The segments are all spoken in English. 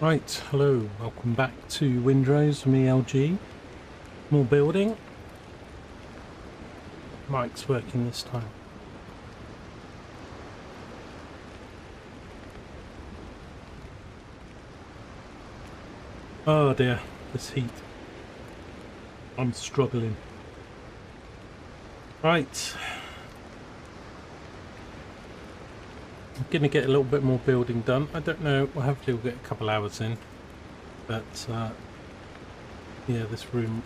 Right, hello, welcome back to Windrose from ELG. More building. Mike's working this time. Oh dear, this heat. I'm struggling. Right. I'm going to get a little bit more building done. I don't know, well, hopefully we'll get a couple hours in. But, yeah, this room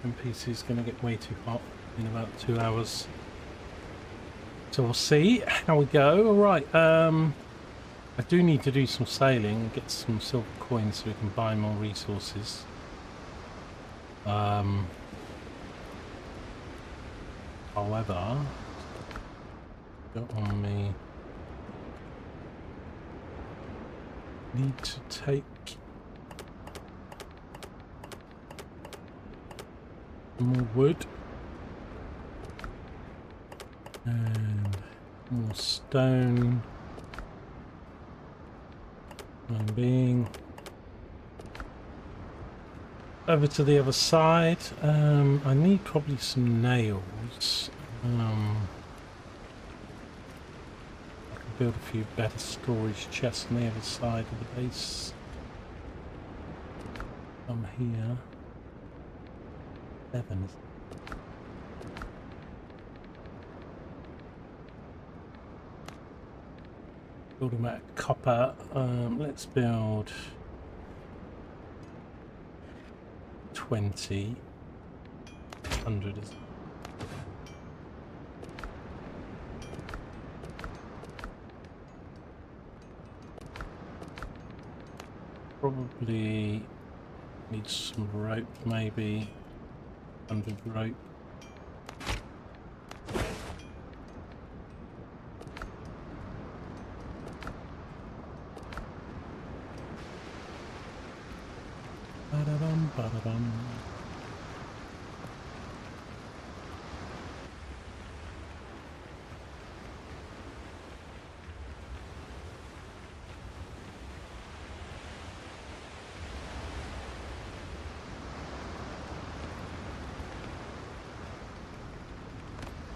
PC is going to get way too hot in about 2 hours. So we'll see how we go. Alright, I do need to do some sailing and get some silver coins so we can buy more resources. However, got on me. Need to take more wood and more stone. I'm being over to the other side. I need probably some nails. Build a few better storage chests on the other side of the base. Come here. 7. Build them out of copper. Let's build 20. 100 is. Probably need some rope, maybe 100 rope. Ba-da-dum, ba-da-dum.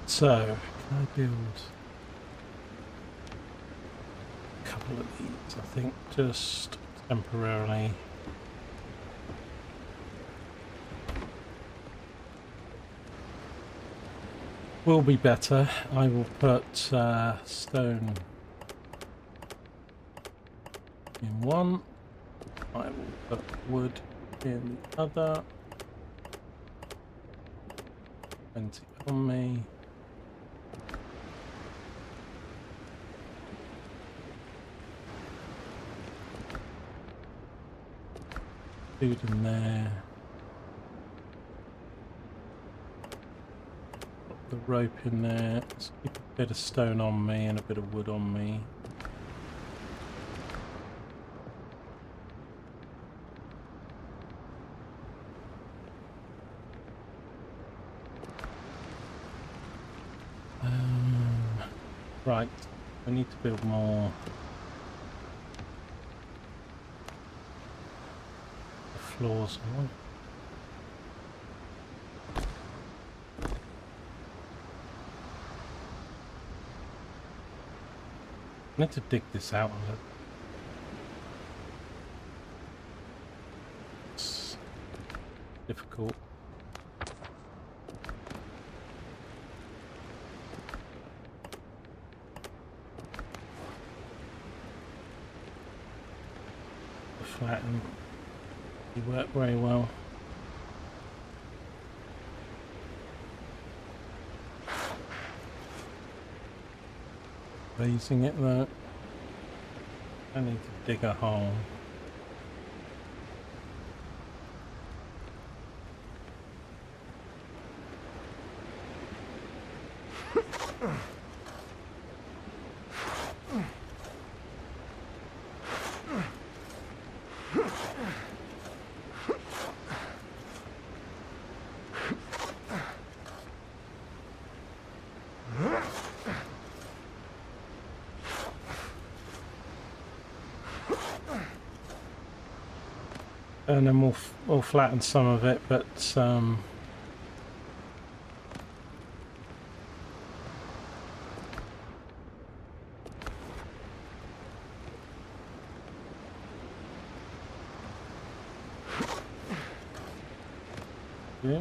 So, can I build a couple of these, I think, just temporarily. Will be better. I will put stone in one. I will put wood in the other. 20 on me. Food in there. Put the rope in there. Let's keep a bit of stone on me and a bit of wood on me. Right, I need to build more floors. I need to dig this out a little. It's difficult. Flatten. You work very well. Raising it though. I need to dig a hole. and then we'll flatten some of it, but yeah.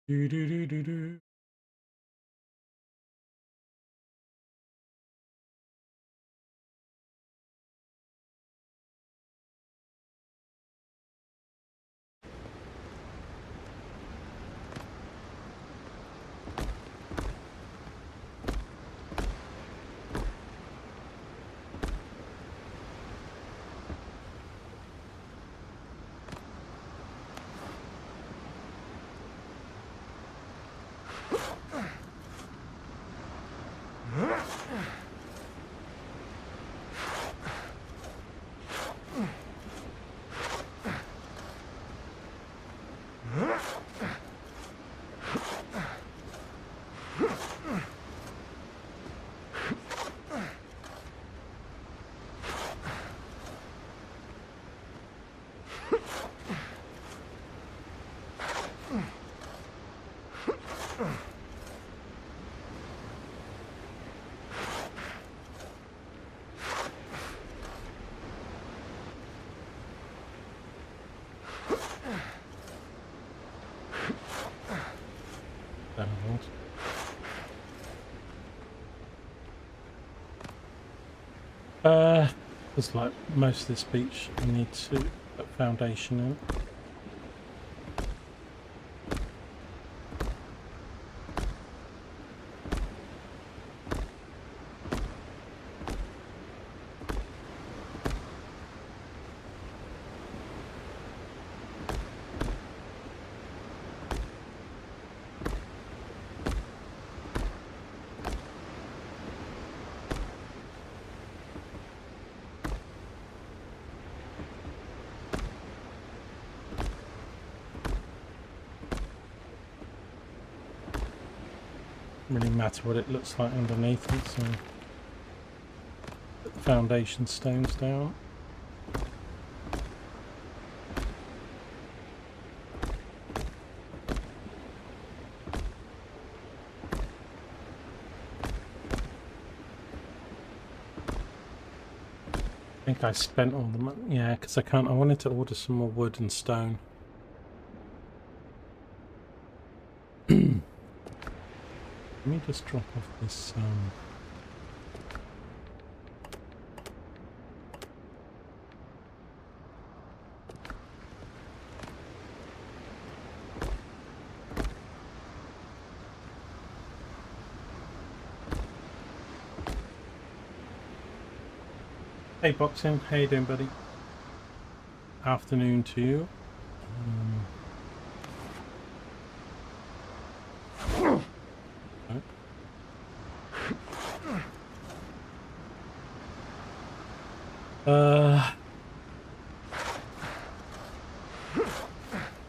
Do do do do do. It's like most of this beach, I need to put foundation in. Really matter what it looks like underneath it, so put the foundation stones down. I think I spent all the money, yeah, because I wanted to order some more wood and stone. Let me just drop off this Hey Boxing, how you doing, buddy? Afternoon to you.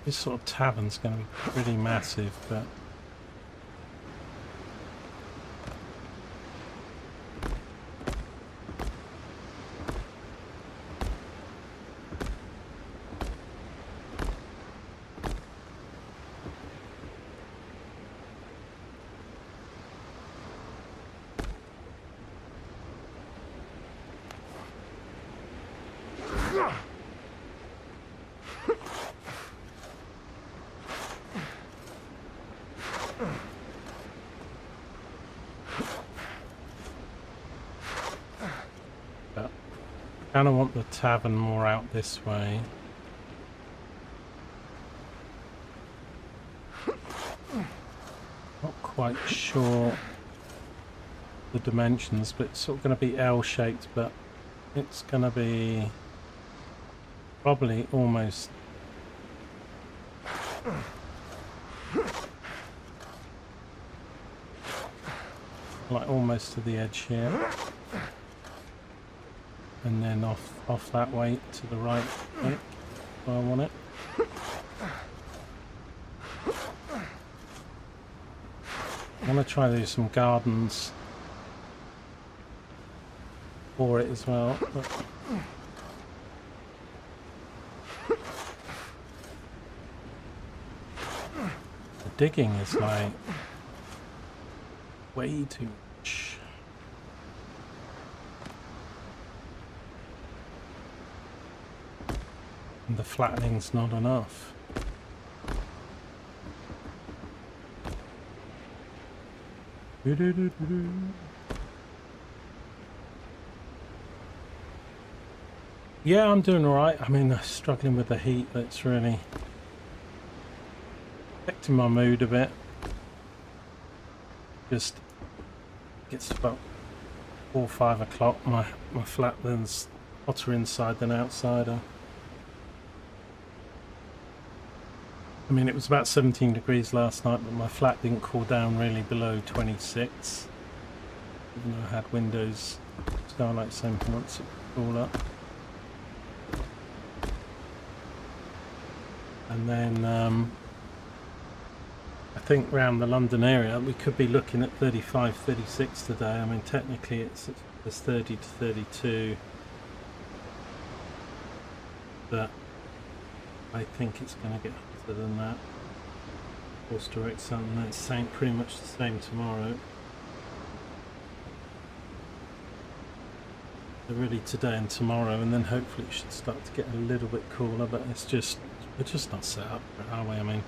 This sort of tavern's going to be pretty massive, but I kind of want the tavern more out this way. Not quite sure the dimensions, but it's sort of going to be L-shaped, but it's going to be probably almost like almost to the edge here. And then off that way to the right. Right? where I want it. I want to try to do some gardens for it as well. But the digging is like way too much. And the flattening's not enough. Yeah, I'm doing alright. I mean, I'm struggling with the heat. That's really affecting my mood a bit. Just gets to about 4 or 5 o'clock. My flat then's hotter inside than outside. I mean, it was about 17 degrees last night, but my flat didn't cool down really below 26. Even though I had windows, Starlight Centre once it cool up. And then I think around the London area we could be looking at 35, 36 today. I mean, technically it's 30 to 32, but I think it's going to get hotter than that. Or direct sun, and it's pretty much the same tomorrow. So really today and tomorrow, and then hopefully it should start to get a little bit cooler, but it's just, we're just not set up for it, are we? I mean,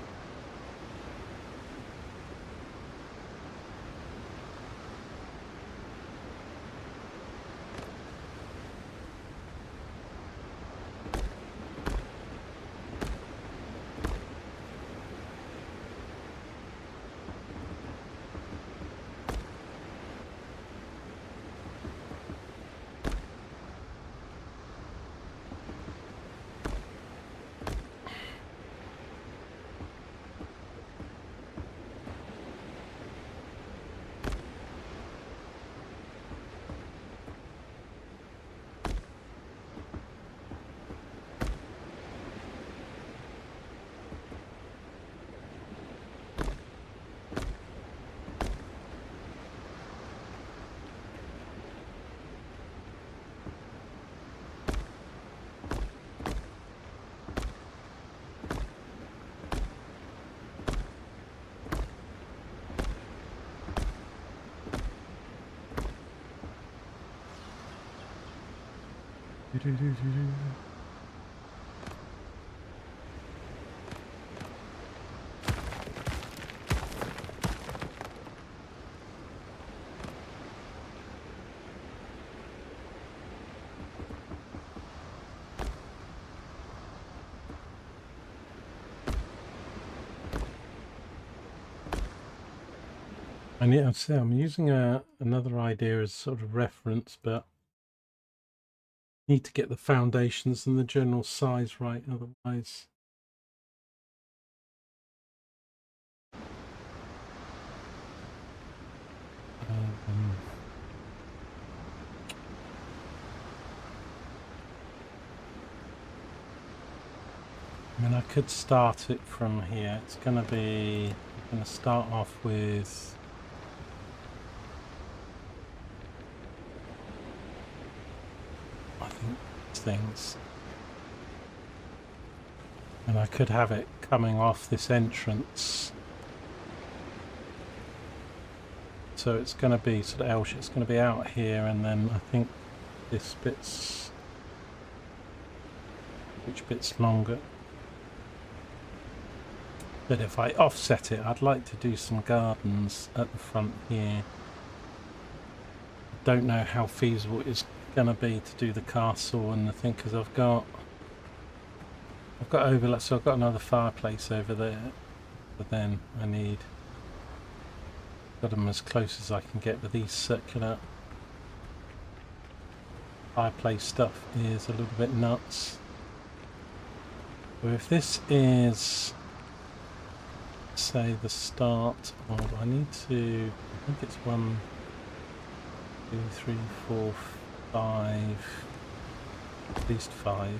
and yeah, so I'm using another idea as sort of reference, but need to get the foundations and the general size right, otherwise I mean, I could start it from here. It's going to be, I'm going to start off with I think things, and I could have it coming off this entrance, so it's going to be sort of L-shaped. It's going to be out here, and then I think this bit's, which bit's longer. But if I offset it, I'd like to do some gardens at the front here. Don't know how feasible it is going to be to do the castle and the thing, because I've got overlap, so I've got another fireplace over there, but then I need, got them as close as I can get, but these circular fireplace stuff is a little bit nuts. So if this is, say, the start of, I need to, I think it's 1, 2, 3, 4, 5, at least 5.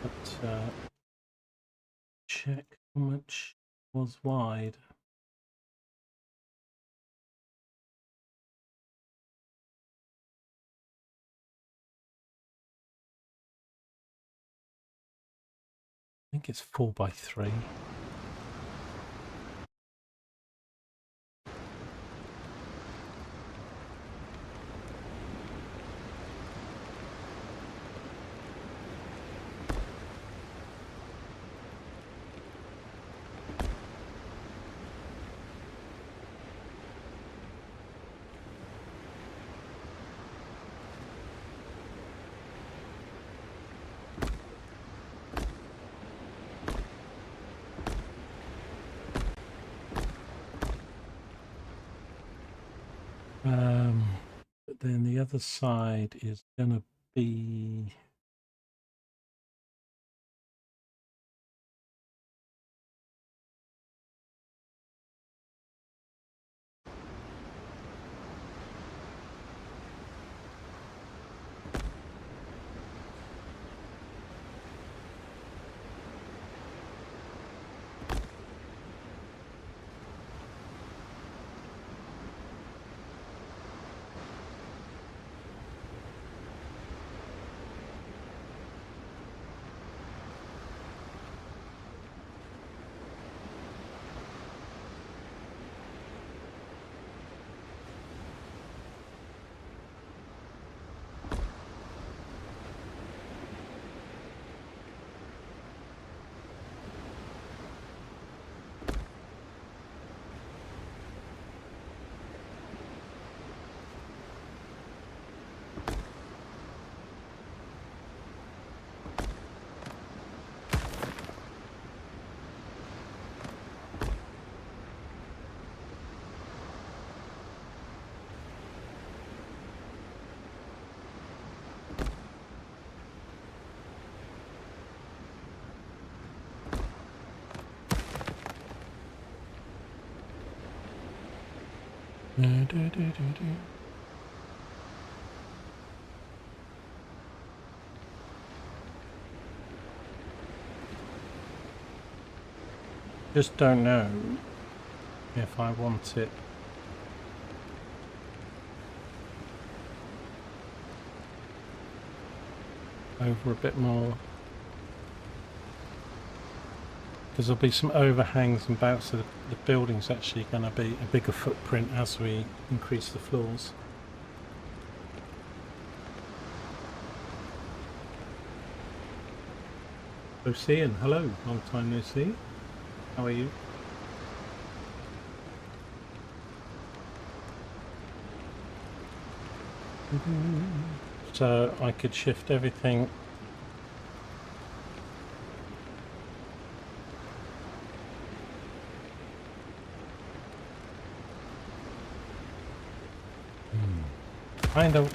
But check how much was wide. I think it's 4x3. But then the other side is going to be just don't know if I want it over a bit more, because there'll be some overhangs and bouts, so the building's actually going to be a bigger footprint as we increase the floors. Lucian, hello, long time no see. How are you? So I could shift everything . Kind of.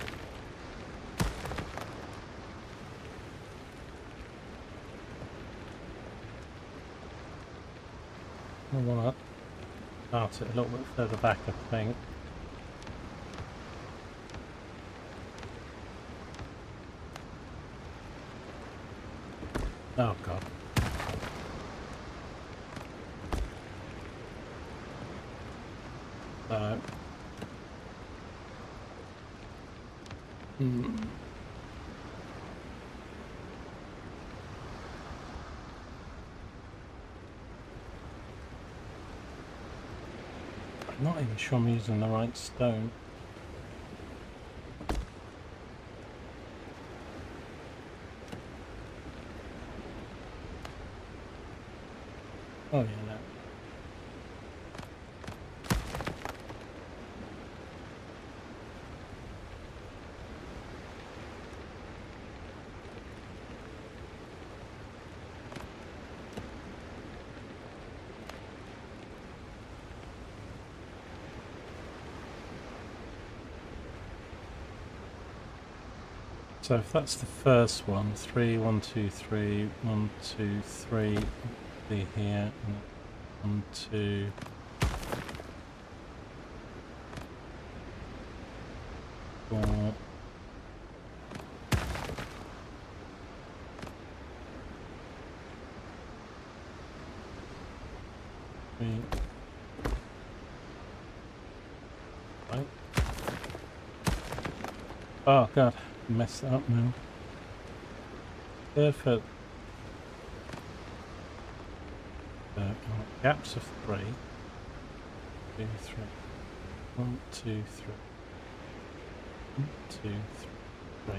I want to start it a little bit further back, I think. Oh god. So. I'm not even sure I'm using the right stone. Oh yeah, no. So if that's the first one, 3, 1, 2, 3, 1, 2, 3, be here, and 1, 2. Four. 3. Right. Oh god, messed that up now. Third. Gaps of 3. 2, 3. 1, 2, 3. 1, 2, 3.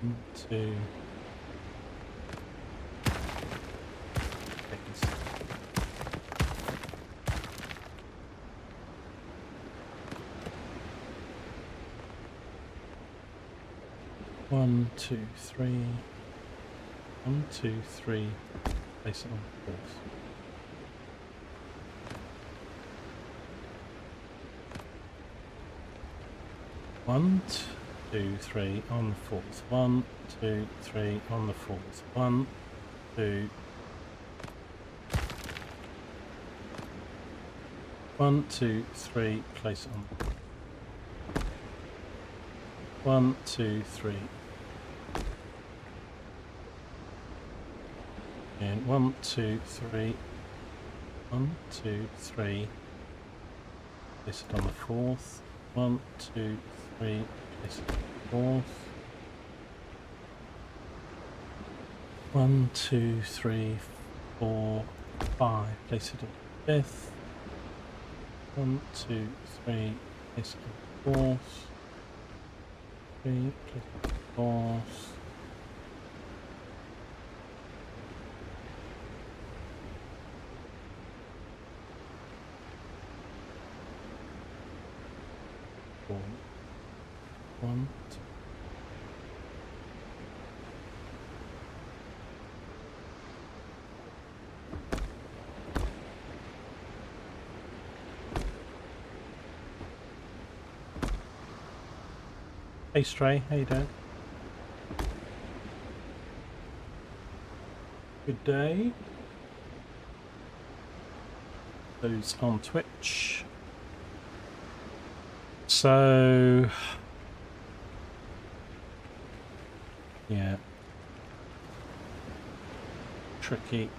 1, 2. Seconds. One, 2, 3. 1, 2, 3. Place it on the course. One, 2, 3 on the fourth. 1, 2, 3 on the fourth. 1, 2. 1, 2, 3. Place it on. 1, 2, 3. And 1, 2, 3. 1, 2, 3. Place it on the fourth. 1, 2, 3. Place it on the fourth. 1, 2, 3, 4, 5. Place it on the fifth. 1, 2, 3. Place it on the fourth. 3. Place it on the fourth. 1, 2. Hey Stray, how you doing? Good day. Those on Twitch. So, yeah, tricky.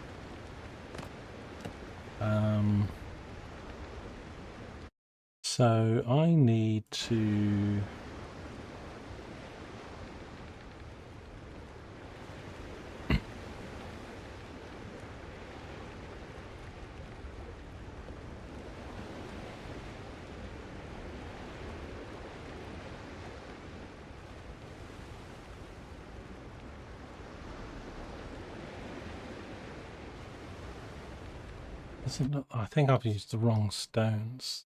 So I need to I think I've used the wrong stones.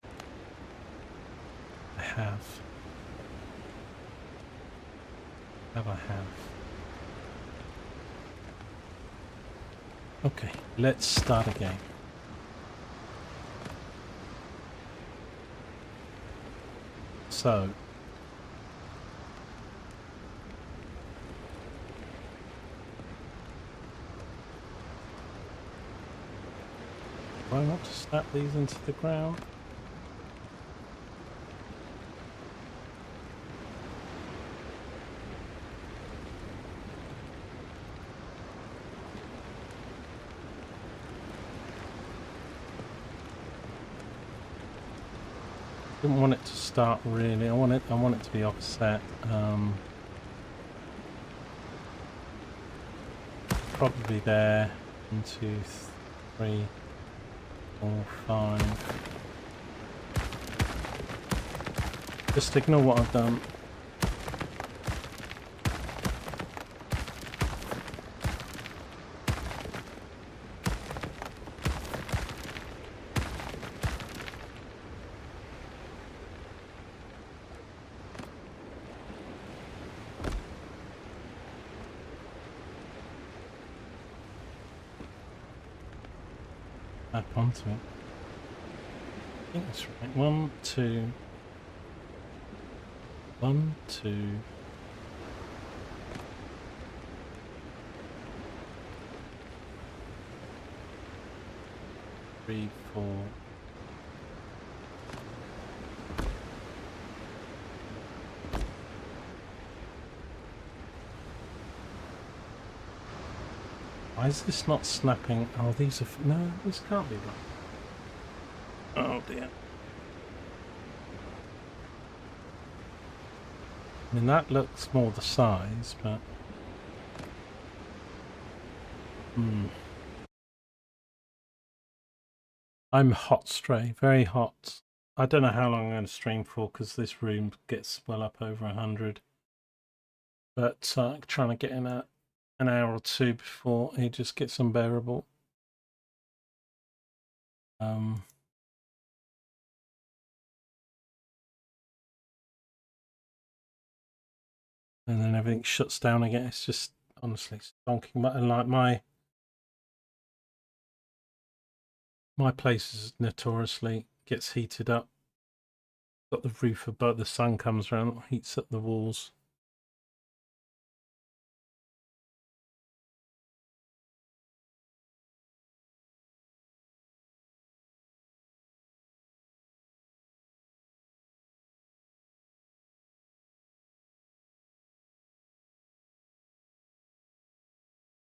I have. I have. Okay, let's start again. So, do I want to snap these into the ground? Didn't want it to start really. I want it to be offset. Probably there. 1, 2, 3, 4, 5. Just ignore what I've done. Back onto it. I think that's right. 1, 2. 1, 2. 3, 4. Why is this not snapping? Oh, these are... No, this can't be right. Oh dear. I mean, that looks more the size, but... I'm hot, Stray. Very hot. I don't know how long I'm going to stream for, because this room gets well up over 100. But trying to get in an hour or two before it just gets unbearable. And then everything shuts down again. It's just honestly stonking. And like my place is notoriously gets heated up. Got the roof above, the sun comes around, heats up the walls.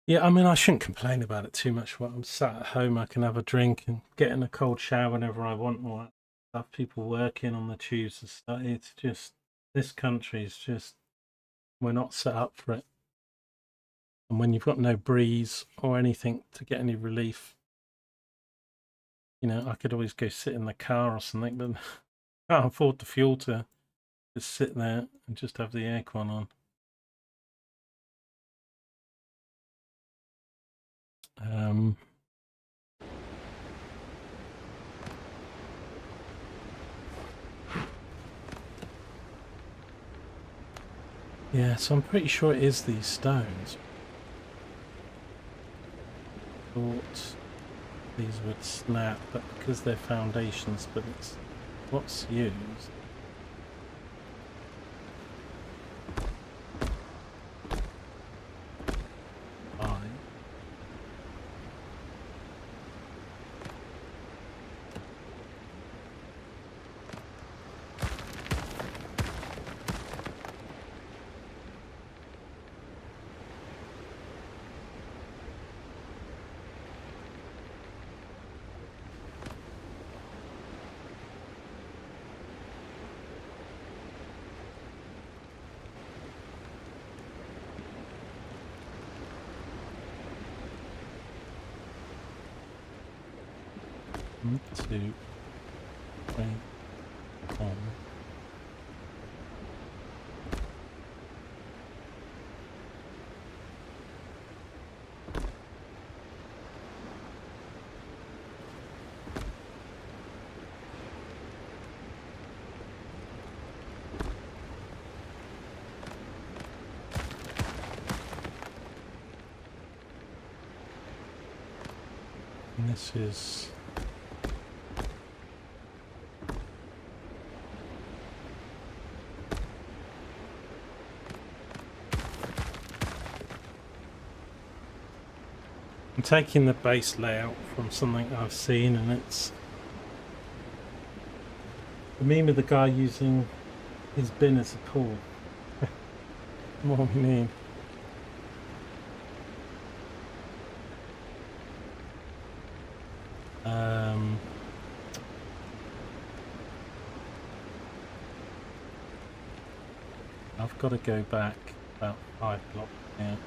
Yeah, I mean, I shouldn't complain about it too much. When I'm sat at home, I can have a drink and get in a cold shower whenever I want. All that stuff. People working on the tubes and stuff. It's just, this country is just, we're not set up for it. And when you've got no breeze or anything to get any relief, you know, I could always go sit in the car or something, but I can't afford the fuel to just sit there and just have the aircon on. Yeah, so I'm pretty sure it is these stones. Thought these would snap, but because they're foundations, but it's what's used. One, two, three, four. And this is I'm taking the base layout from something I've seen, and it's the meme of the guy using his bin as a pool. What we need. I've got to go back about 5 blocks here.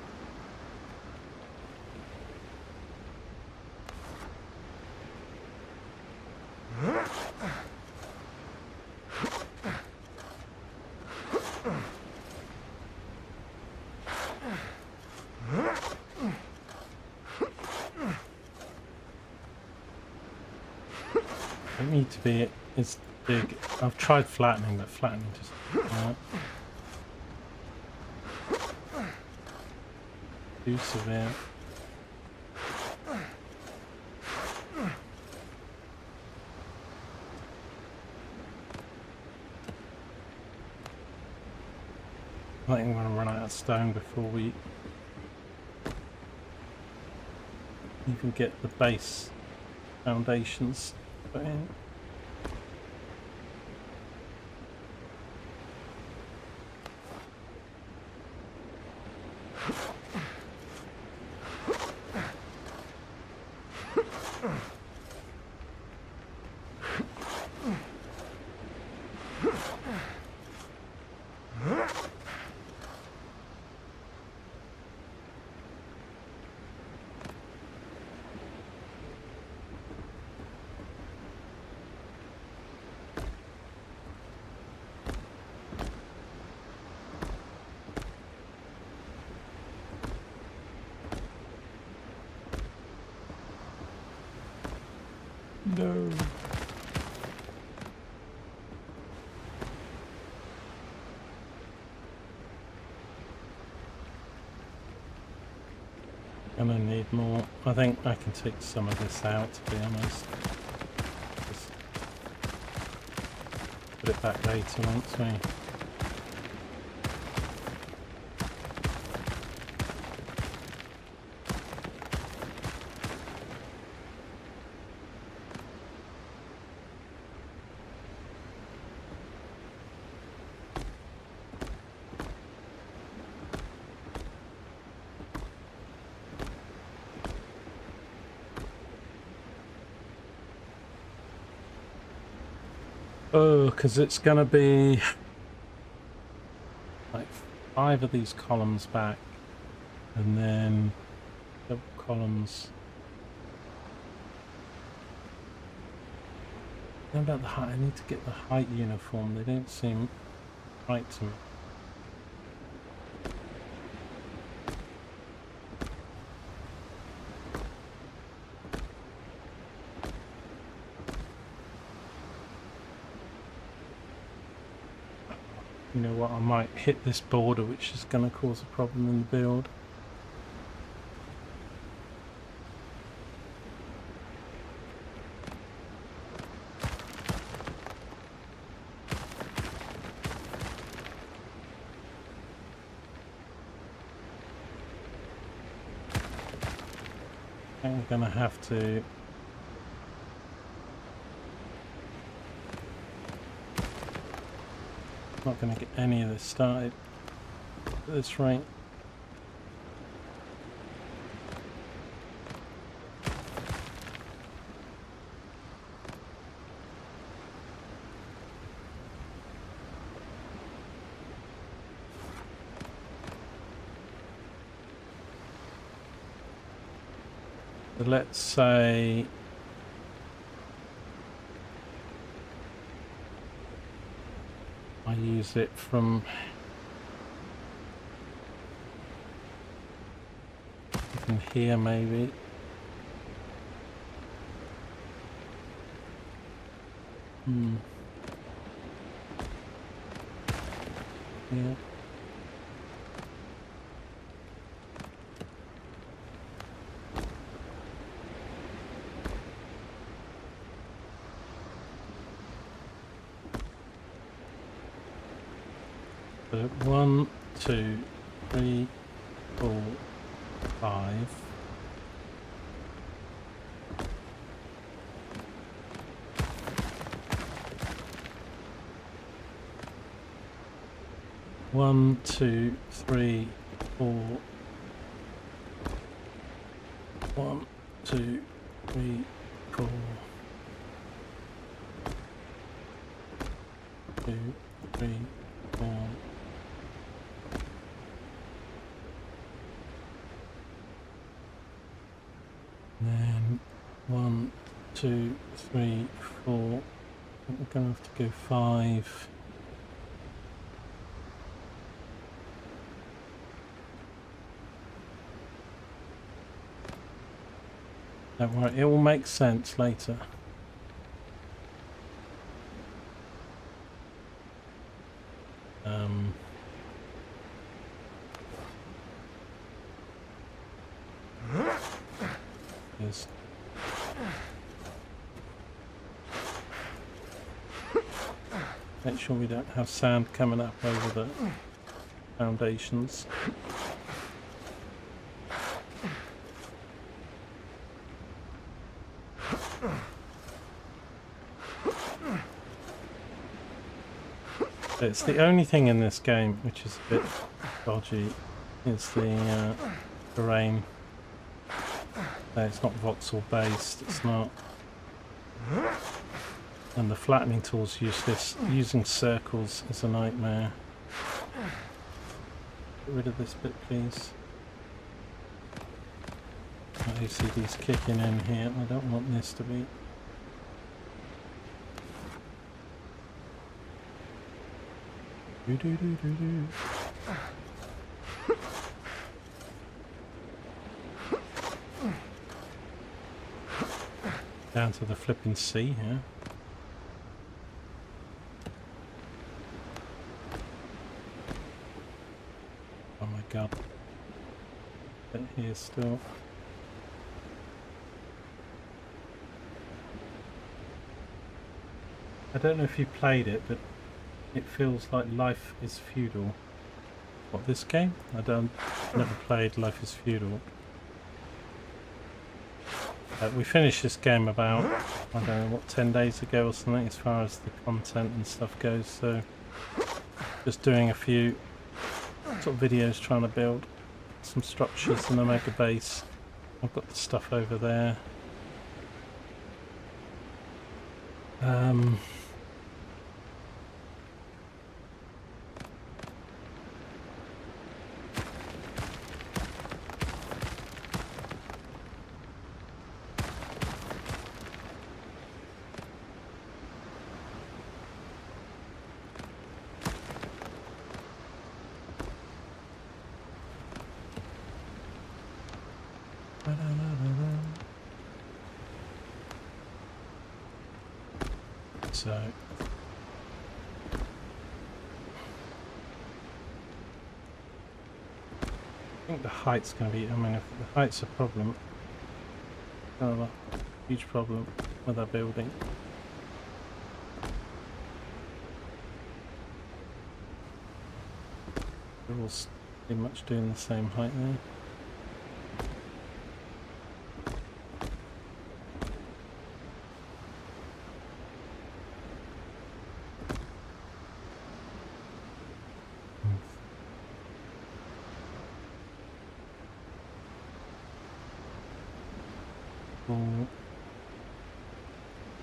Don't need to be as big. I've tried flattening, but flattening just too severe. I think I'm going to run out of stone before we even get the base foundations put in. No. Gonna need more. I think I can take some of this out, to be honest. Just put it back later, won't we? Oh, because it's going to be like 5 of these columns back, and then double columns. How about the height? I need to get the height uniform. They don't seem right to me. You know what, I might hit this border, which is going to cause a problem in the build. I think we're going to have to not going to get any of this started at this rate. So let's say I use it from here maybe. Yeah. So 1, 2, 3, 4, 5. One, 2, 3, 4. 1, 2, 3, 4. 2, 3, 4. Then 1, 2, 3, 4. I think we're going to have to go 5. Don't worry, it will make sense later. Yes. Make sure we don't have sand coming up over the foundations. It's the only thing in this game which is a bit dodgy is the terrain. It's not voxel based, it's not. And the flattening tool's useless. Using circles is a nightmare. Get rid of this bit, please. OCD's kicking in here. I don't want this to be. down to the flipping sea here. Oh my god. Bit here still. I don't know if you played it, but it feels like Life is Feudal. What, this game? Never played Life is Feudal. We finished this game about, I don't know, what, 10 days ago or something, as far as the content and stuff goes, so just doing a few sort of videos trying to build some structures and a mega base. I've got the stuff over there. So I think the height's going to be, I mean, if the height's a problem, a huge problem with our building. They're all pretty much doing the same height there.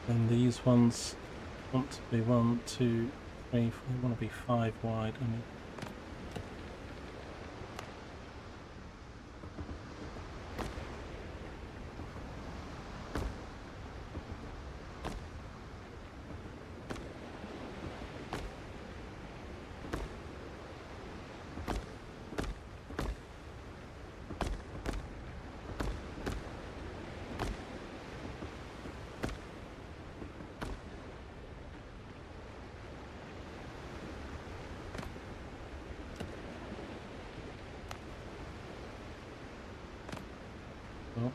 And these ones want to be 1, 2, 3, 4, they want to be 5 wide. I mean, well,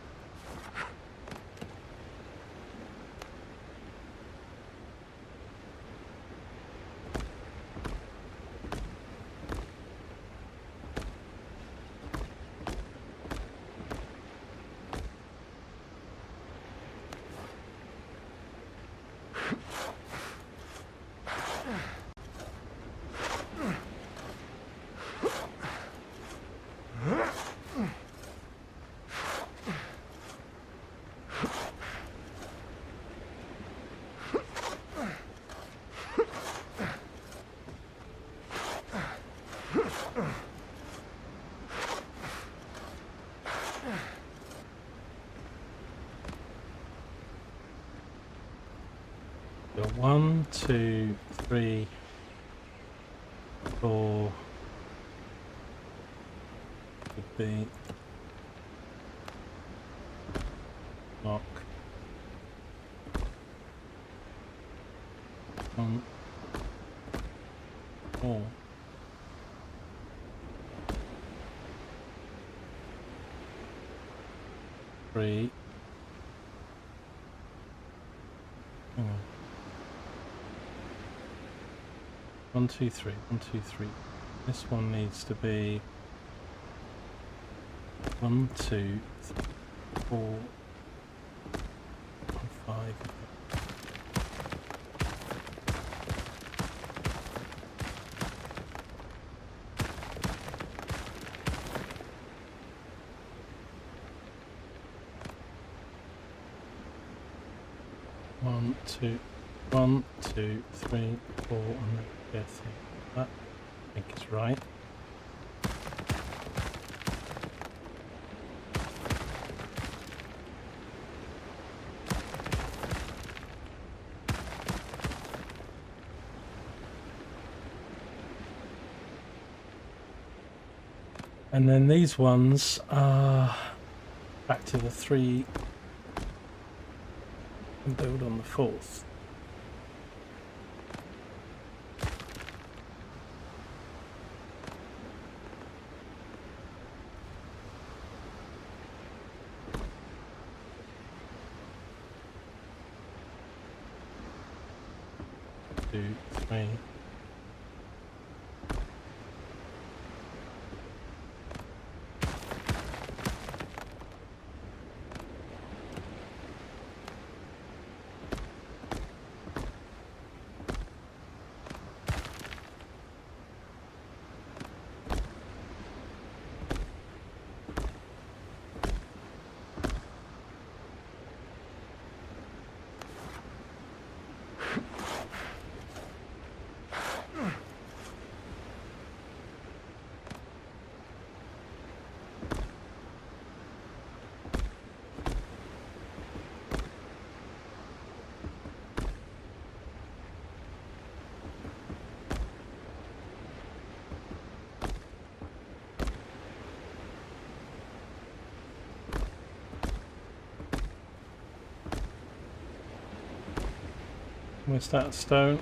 so 1, 2, 3, 4 would be block 1, 4. Three. Hang on. 1, 2, 3. 1, 2, 3. This one needs to be 1, 2, 3, 4, 5. 1, 2, 1, 2, 3, 4, and then yes, that I think is right. And then these ones are back to the 3. and build on the 4th. Two, three. Where's that stone?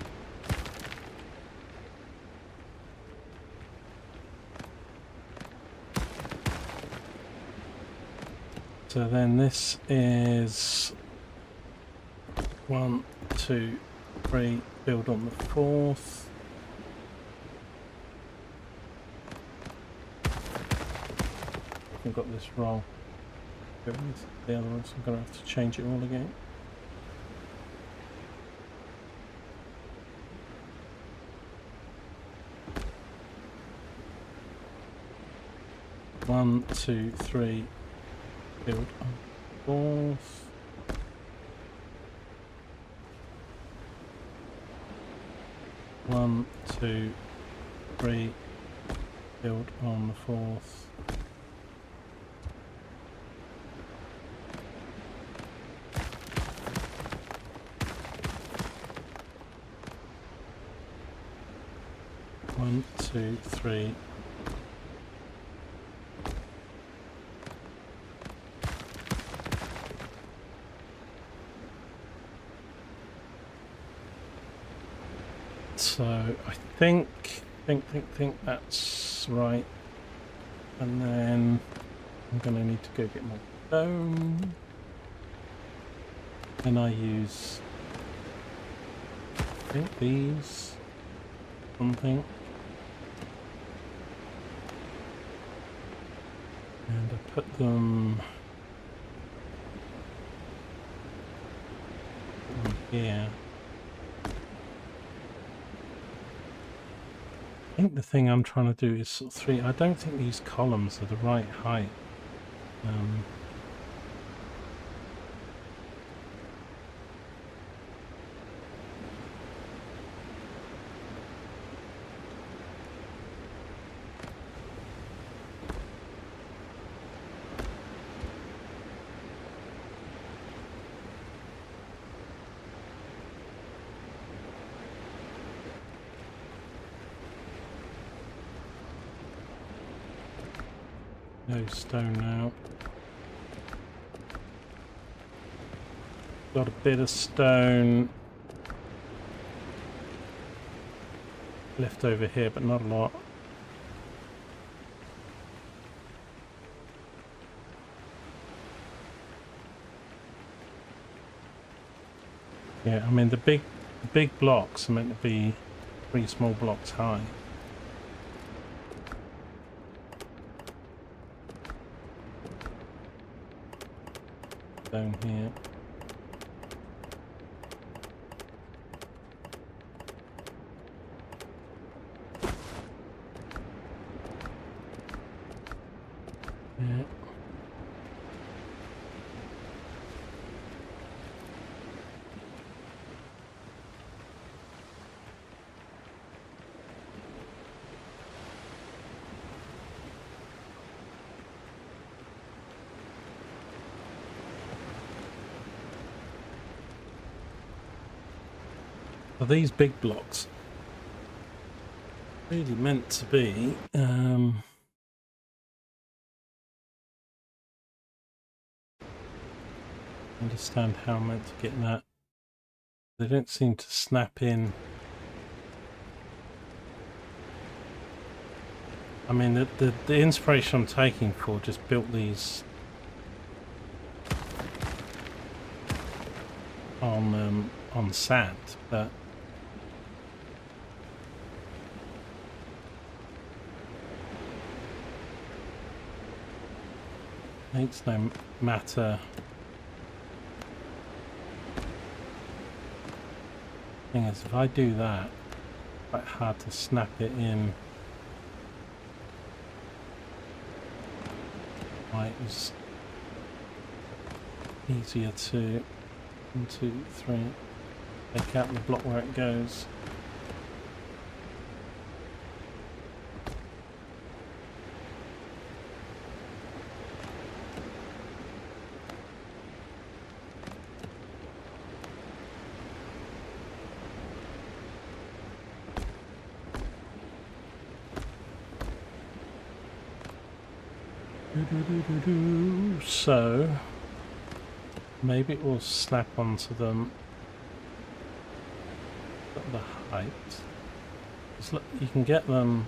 So then this is 1, 2, 3, build on the 4th. I've got this wrong. The other ones, I'm going to have to change it all again. One, 2, 3, build on 4th. One, 2, 3, build on the 4th. One, 2, 3. So I think that's right. And then I'm gonna need to go get my stone. And I use, I think, these, something. And I put them here. I think the thing I'm trying to do is sort of 3. I don't think these columns are the right height. No stone now. Got a bit of stone left over here, but not a lot. Yeah, I mean the big blocks are meant to be 3 small blocks high. Down here. Yeah. Are these big blocks really meant to be understand how I'm meant to get that They don't seem to snap in. I mean, the inspiration I'm taking for just built these on sand, but makes no matter. Thing is, if I do that, it's quite hard to snap it in. Right, it's easier to 1, 2, 3 take out the block where it goes. So maybe it will snap onto them at the height. Look, you can get them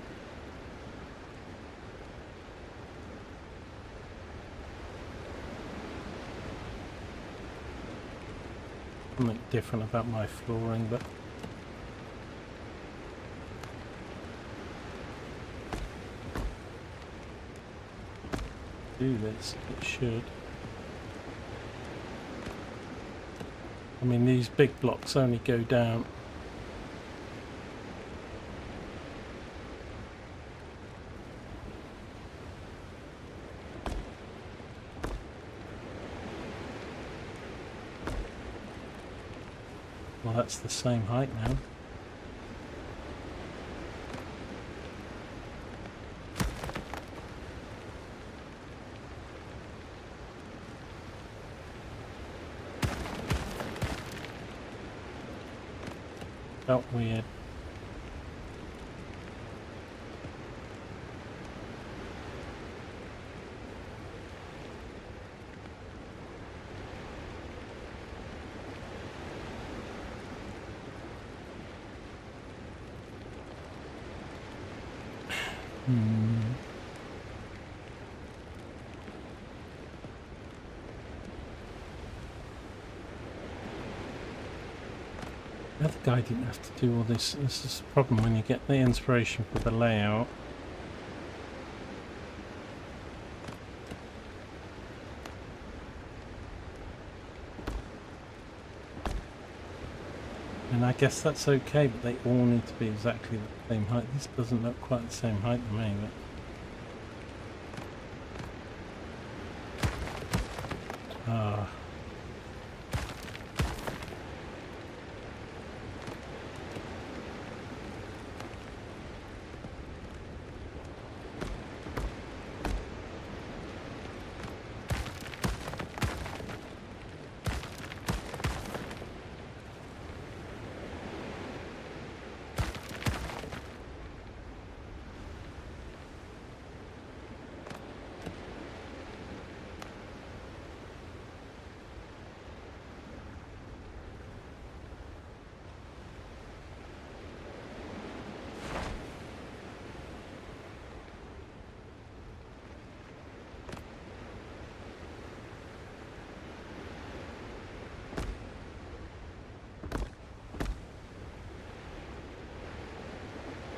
something different about my flooring, but do this, it should. I mean, these big blocks only go down well, that's the same height now. Felt weird. The other guy didn't have to do all this. This is the problem when you get the inspiration for the layout. And I guess that's okay, but they all need to be exactly the same height. This doesn't look quite the same height to me, but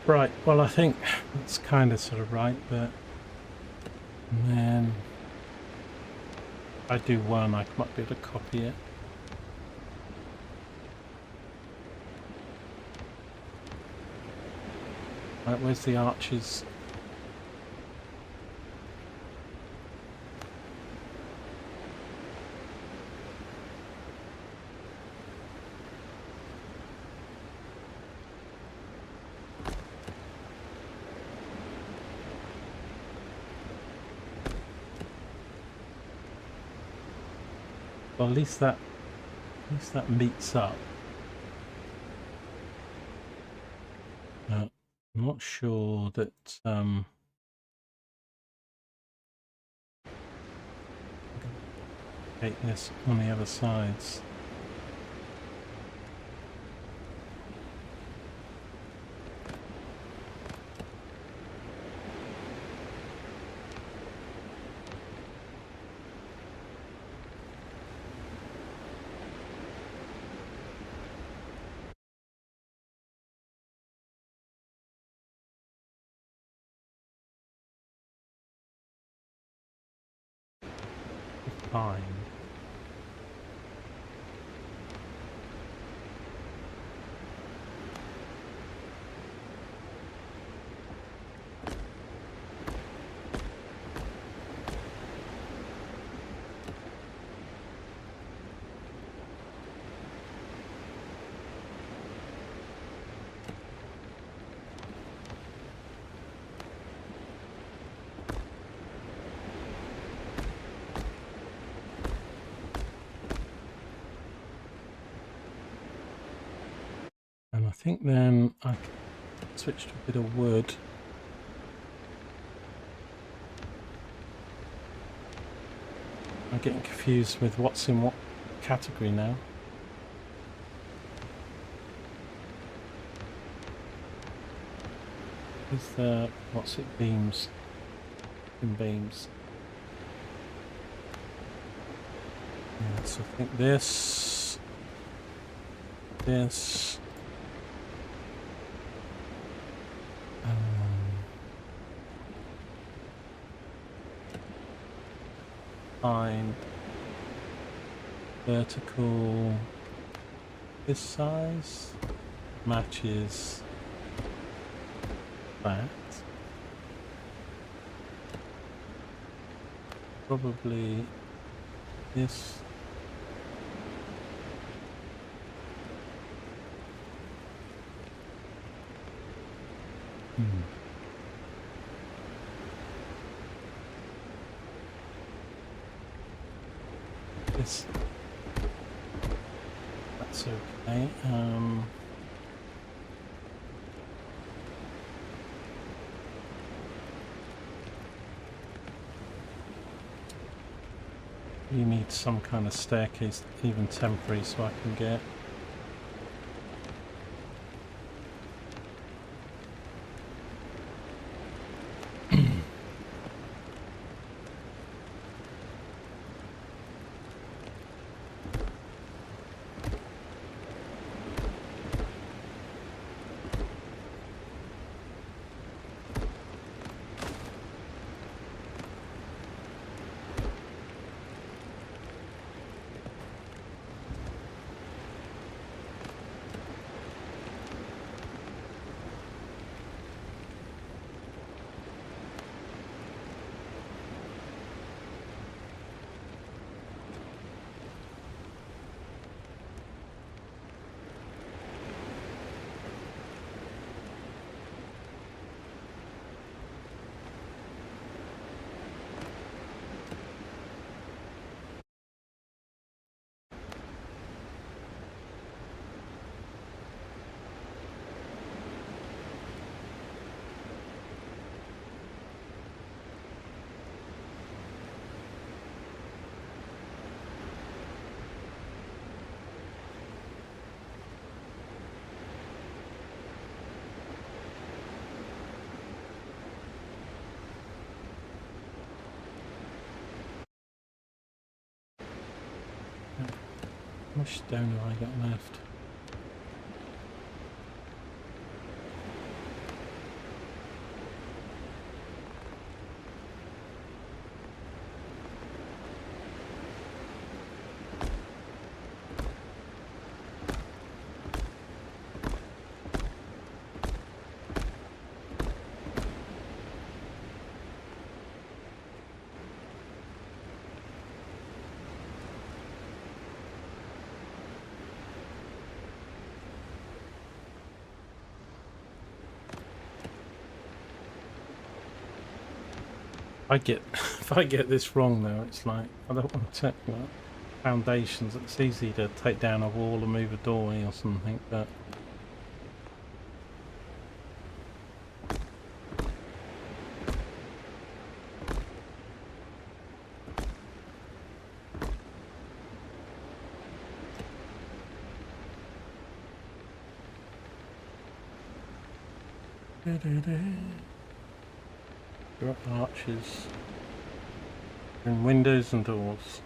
right, well, I think that's kind of sort of right, but then if I do one, I might be able to copy it. Right, where's the arches? Well, at least that meets up. I'm not sure that take this on the other sides. behind. And I think then I can switch to a bit of wood. I'm getting confused with what's in what category now. Is the, what's it, beams? In beams. Yeah, so I think this, fine, vertical, this size matches that. Probably this. This. That's okay. You need some kind of staircase, even temporary, so I can get. How much stone have I got left? If I get this wrong though, it's like I don't want to take like foundations. It's easy to take down a wall and move a doorway or something, but drop arches and windows and doors.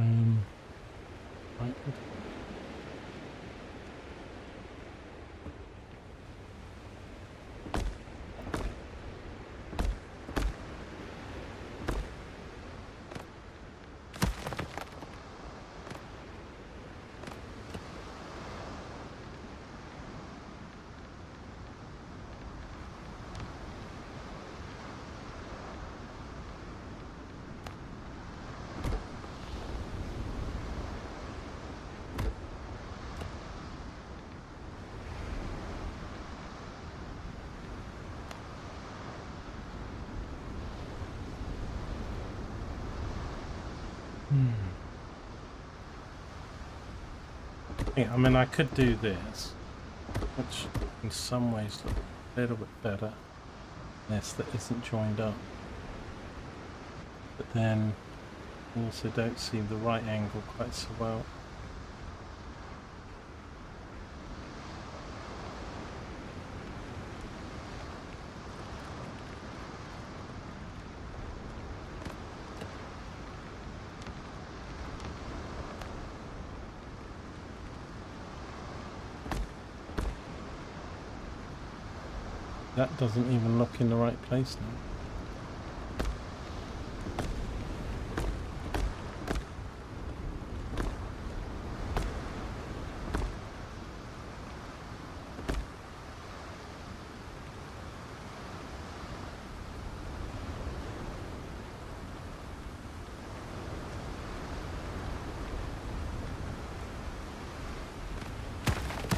Right. Yeah, I mean, I could do this, which in some ways looks a little bit better. This that isn't joined up. But then I also don't see the right angle quite so well. That doesn't even look in the right place now.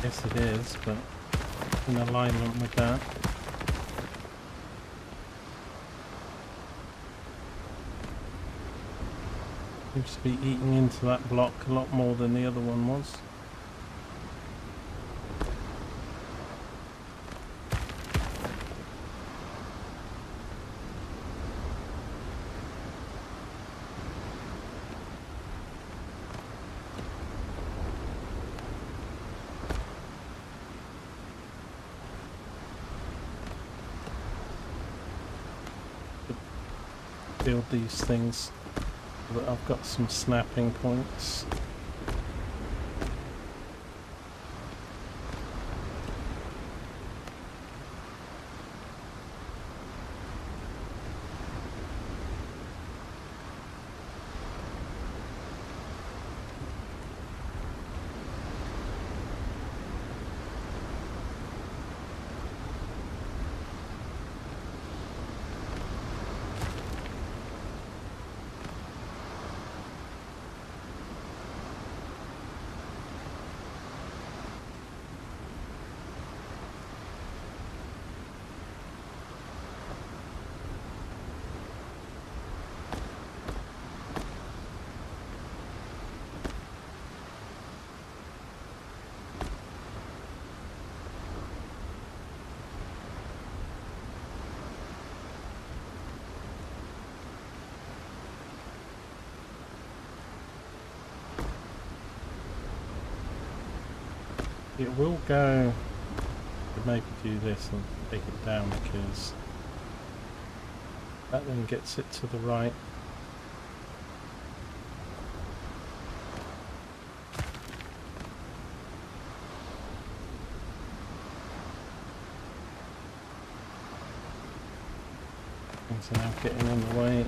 Yes, it is, but in alignment with that. Seems to be eating into that block a lot more than the other one was. Build these things so that I've got some snapping points. It will go to maybe do this and take it down, because that then gets it to the right. Things are now getting in the way.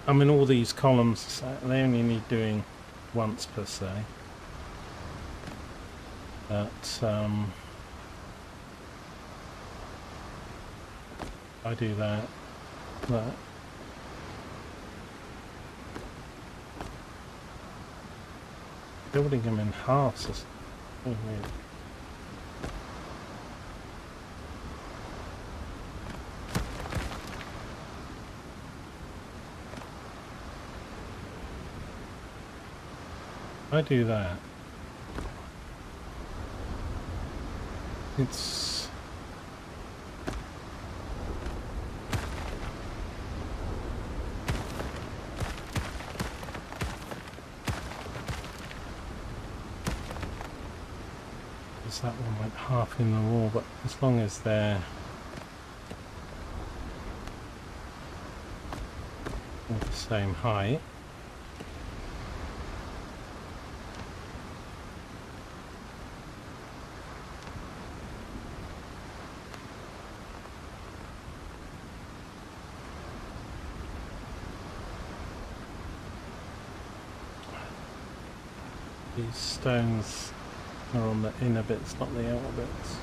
I mean, all these columns, they only need doing once per se. But I do that. Building them in halves is really weird. I do that. It's because that one went half in the wall, but as long as they're all the same height. These stones are on the inner bits, not the outer bits.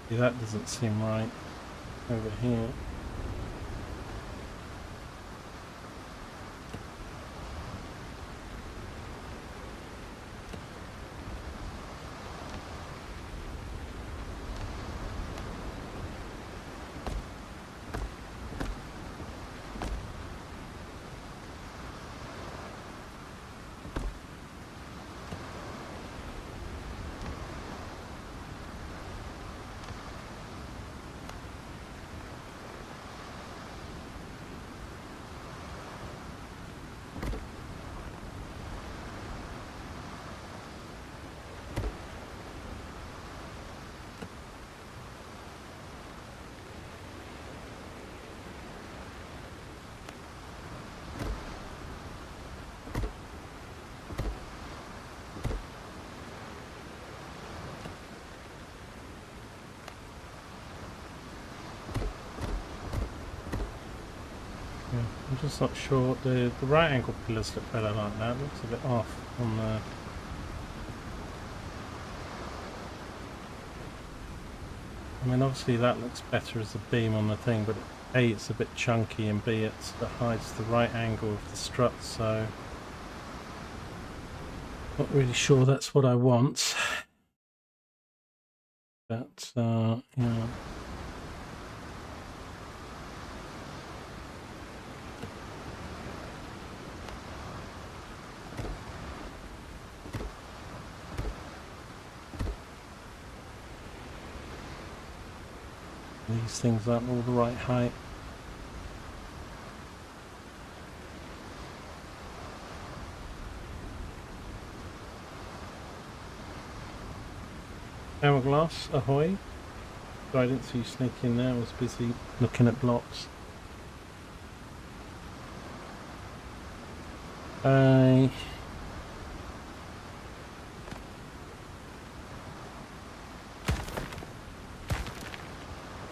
Yeah, that doesn't seem right over here. I'm just not sure. The right angle pillars look better like that. Looks a bit off on the. I mean, obviously that looks better as a beam on the thing, but A, it's a bit chunky, and B, it hides the right angle of the strut, so not really sure that's what I want. But yeah. These things aren't all the right height. Hourglass, ahoy. So I didn't see you sneak in there, I was busy looking at blocks.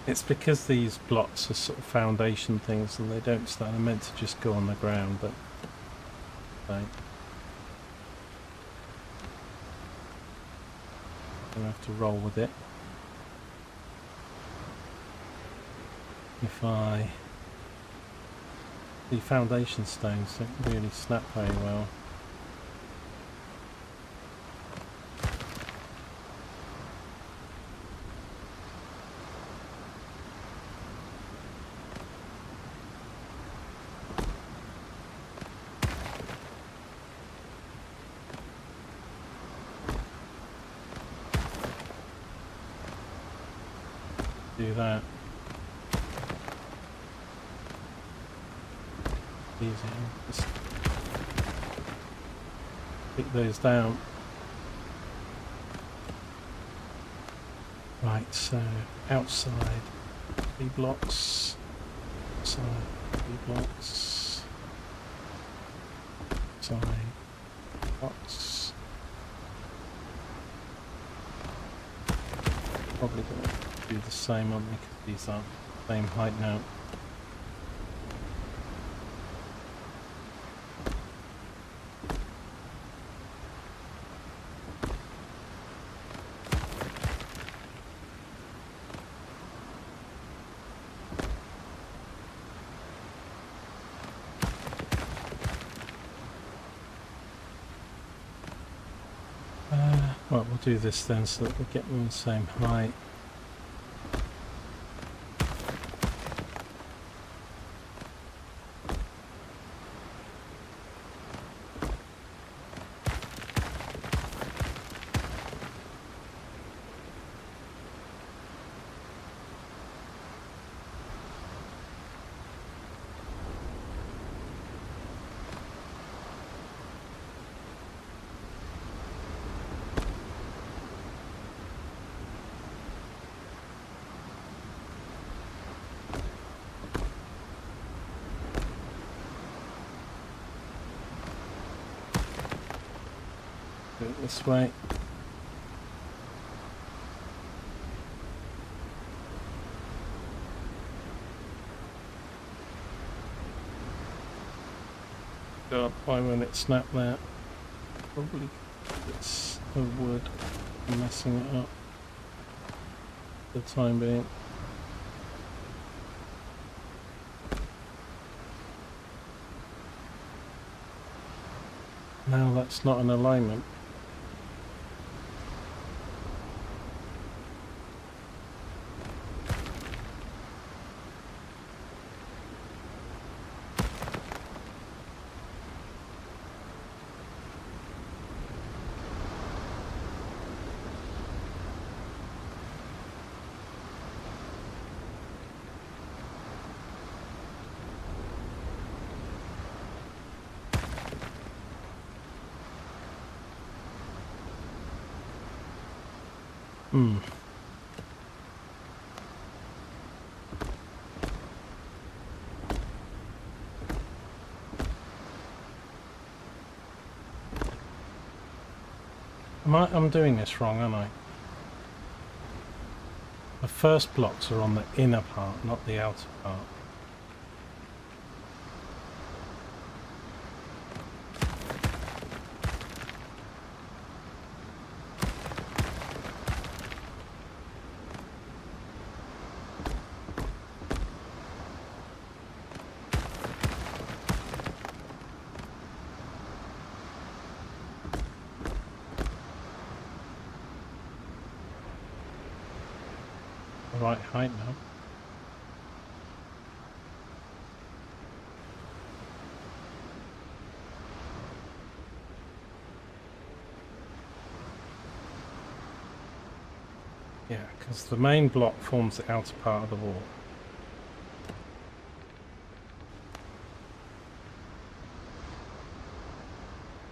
It's because these blocks are sort of foundation things and they don't stand. They're meant to just go on the ground, but I'm gonna have to roll with it. The foundation stones don't really snap very well. Do that. Easy. Just pick those down. Right, so outside 3 blocks. Outside 3 blocks. Outside Box. Probably going to do the same on me because these aren't the same height now. Well, we'll do this then so that we get them the same height. Do it this way. God, why won't it snap there? Probably it's the wood messing it up for the time being. Now that's not in alignment. Hmm. I'm doing this wrong, aren't I? The first blocks are on the inner part, not the outer part. The right height now. Yeah, because the main block forms the outer part of the wall.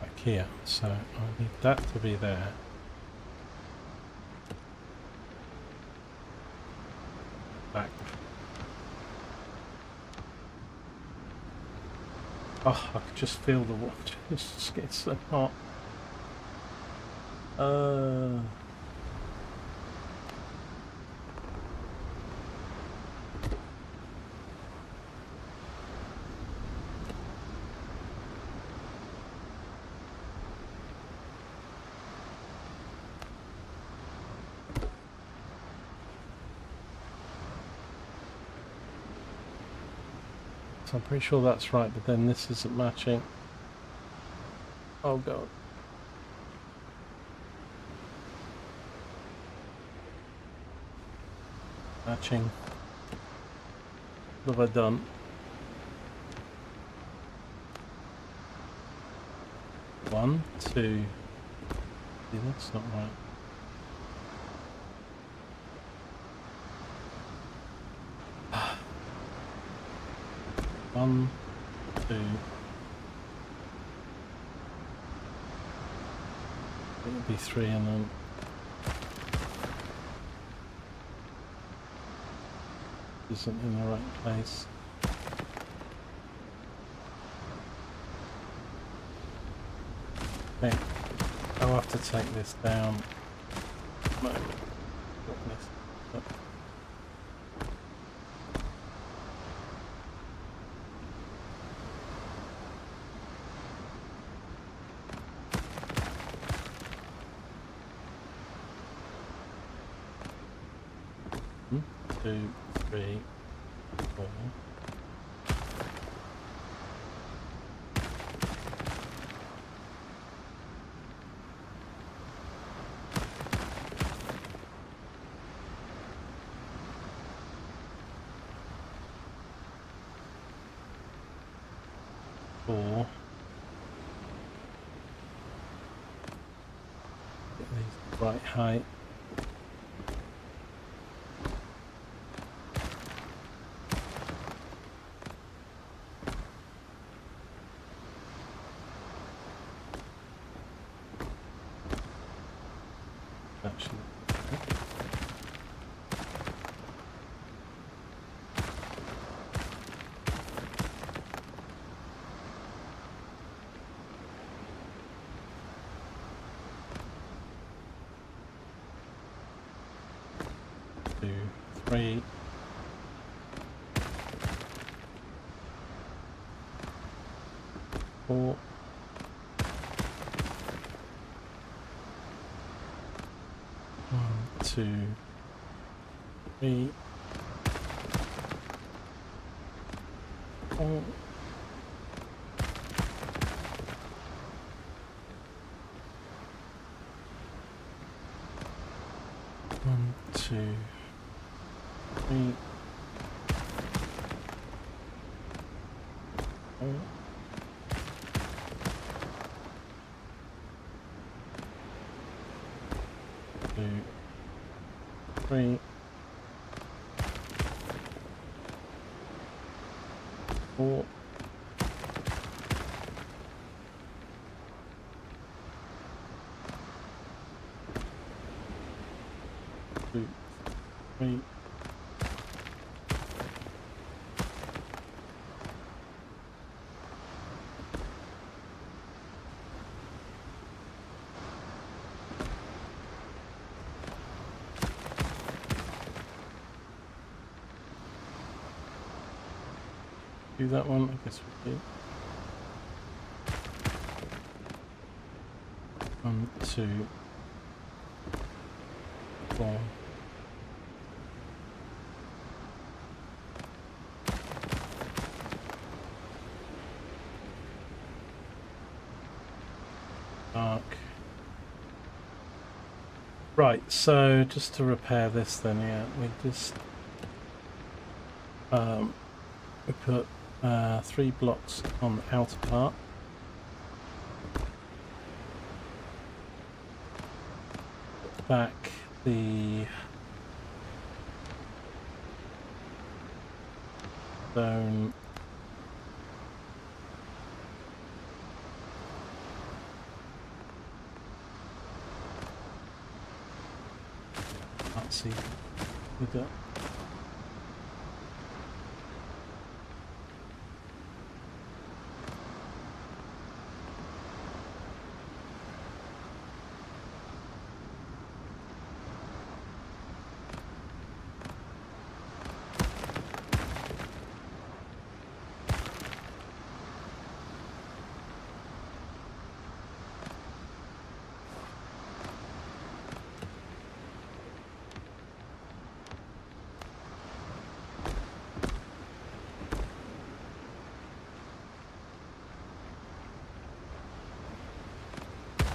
Back here, so I need that to be there. Back. Oh, I could just feel the water. It's just getting so hot. I'm pretty sure that's right, but then this isn't matching. Oh god. Matching. What have I done? One, two. See, that's not right. One, two. It would be three and then isn't in the right place. think I'll have to take this down. No. Goodness. But two, three, four. 4. Get these right height. Actually, two, three. 4. 1, 2, 3, 4. 1, 2, 3, 4. 2, 3, 4. 2, 3. Do that one, I guess we did. 1, 2, 4. Dark. Right, so just to repair this then, yeah, we just we put 3 blocks on the outer part. Put back the stone. Let's see. We got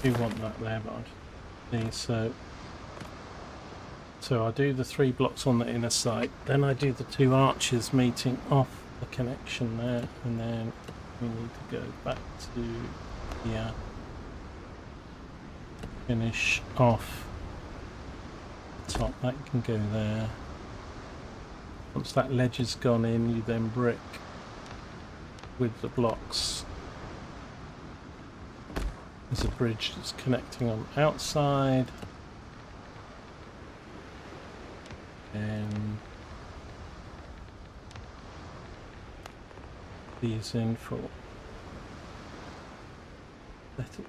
do want that there, but I just see, so I do the 3 blocks on the inner side, then I do the 2 arches meeting off the connection there, and then we need to go back to here, finish off the top. That can go there. Once that ledge is gone in, you then brick with the blocks. There's a bridge that's connecting on the outside, and these in for aesthetics.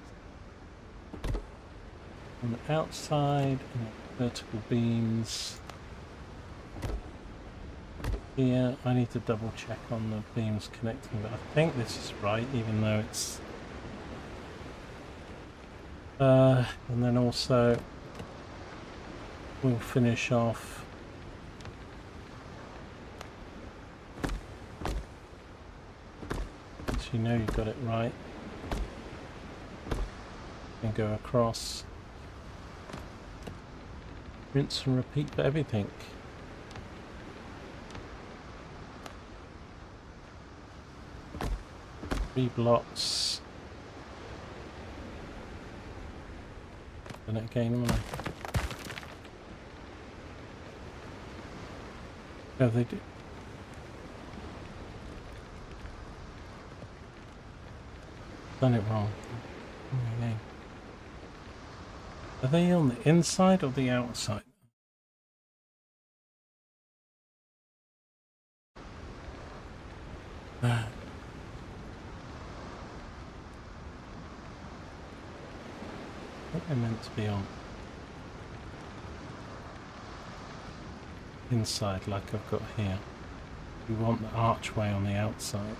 on the outside, and vertical beams here. I need to double check on the beams connecting, but I think this is right, even though it's and then also we'll finish off so you know you've got it right, and go across, rinse and repeat for everything. Three blocks. Done it again, haven't I? Oh, they do. Done it wrong. Okay. Are they on the inside or the outside? What they're meant to be on. Inside, like I've got here. We want the archway on the outside.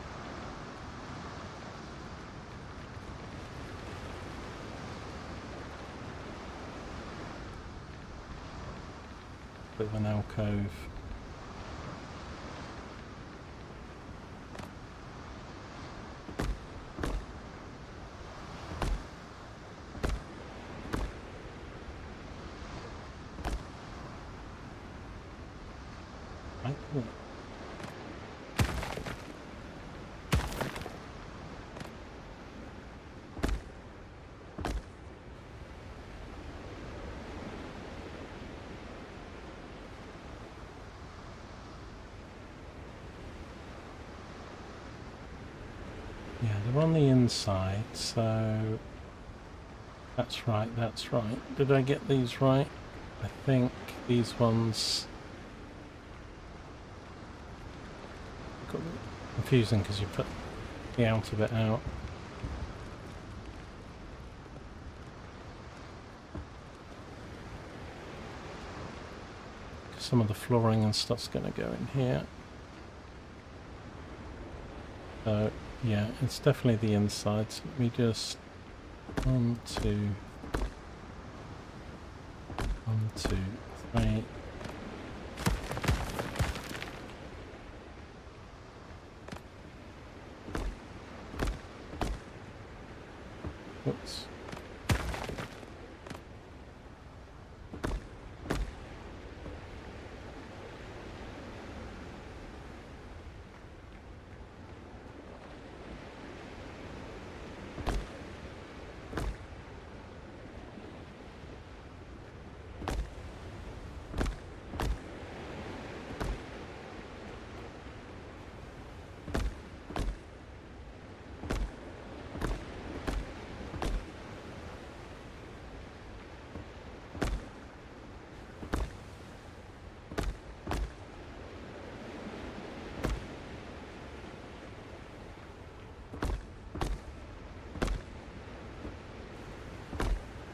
Bit of an alcove. Yeah, they're on the inside, so that's right, that's right. Did I get these right? I think these ones got confusing because you put the outer bit out. Some of the flooring and stuff's going to go in here. So yeah, it's definitely the inside. So let me just 1, 2, 1, 2, 3. Oops.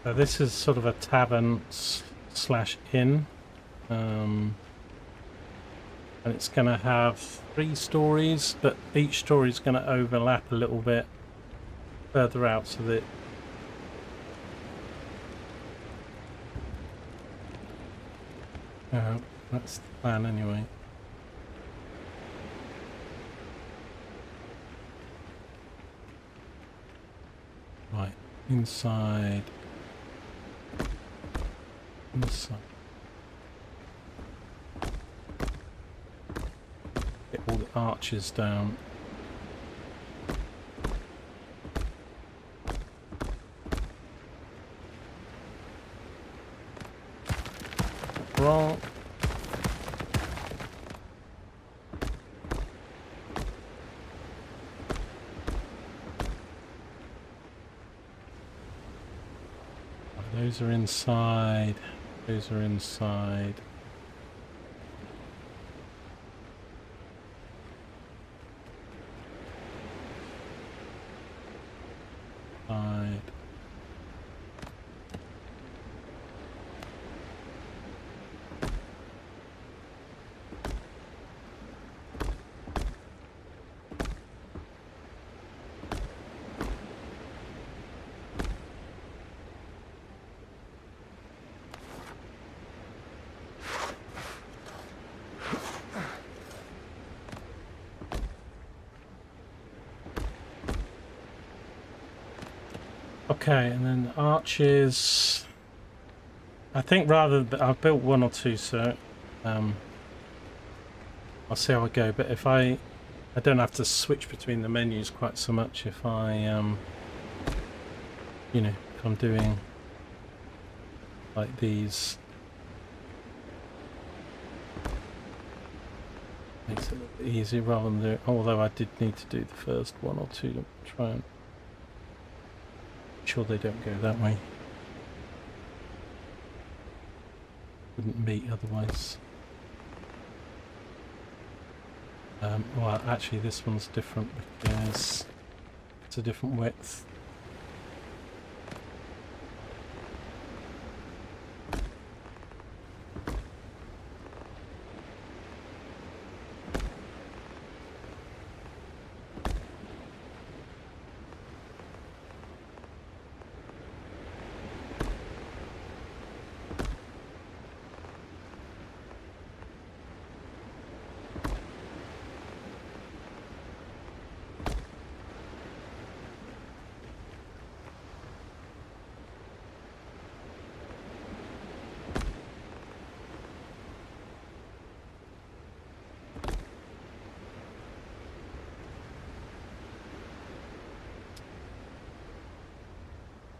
So this is sort of a tavern slash inn, and it's going to have 3 stories, but each story is going to overlap a little bit further out, so that that's the plan anyway. Right, inside. Get all the arches down. Wrong. Those are inside. Those are inside. Side. Okay, and then arches. I think I've built one or two, so I'll see how I go. But if I don't have to switch between the menus quite so much if I you know, if I'm doing like these. Makes it a little bit easier rather than do. Although I did need to do the first one or two to try and make sure they don't go that way. Wouldn't meet otherwise. Well, actually, this one's different because it's a different width.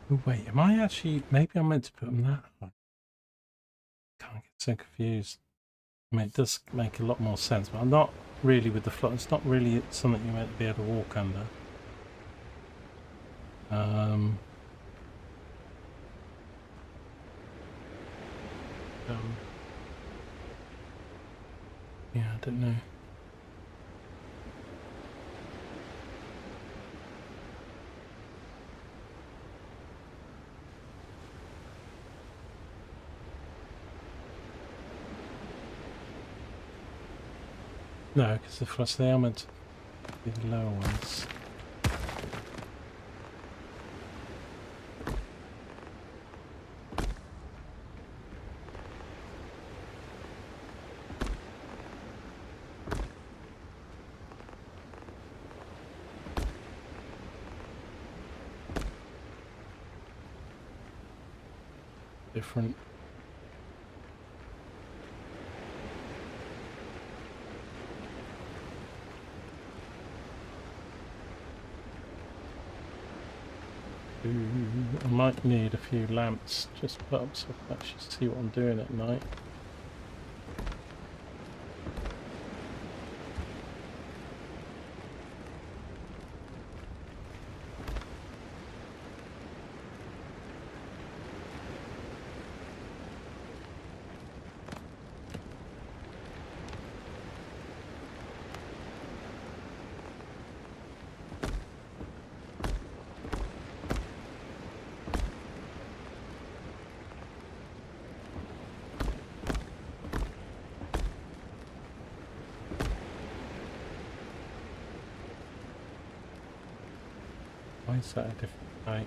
Oh, wait, am I actually... Maybe I'm meant to put them that high. Can't get so confused. I mean, it does make a lot more sense, but I'm not really with the floor. It's not really something you're meant to be able to walk under. Yeah, I don't know. No, because the frost, they are meant to be the lower ones. Different. I might need a few lamps just put up so I can actually see what I'm doing at night. Why is that a different height?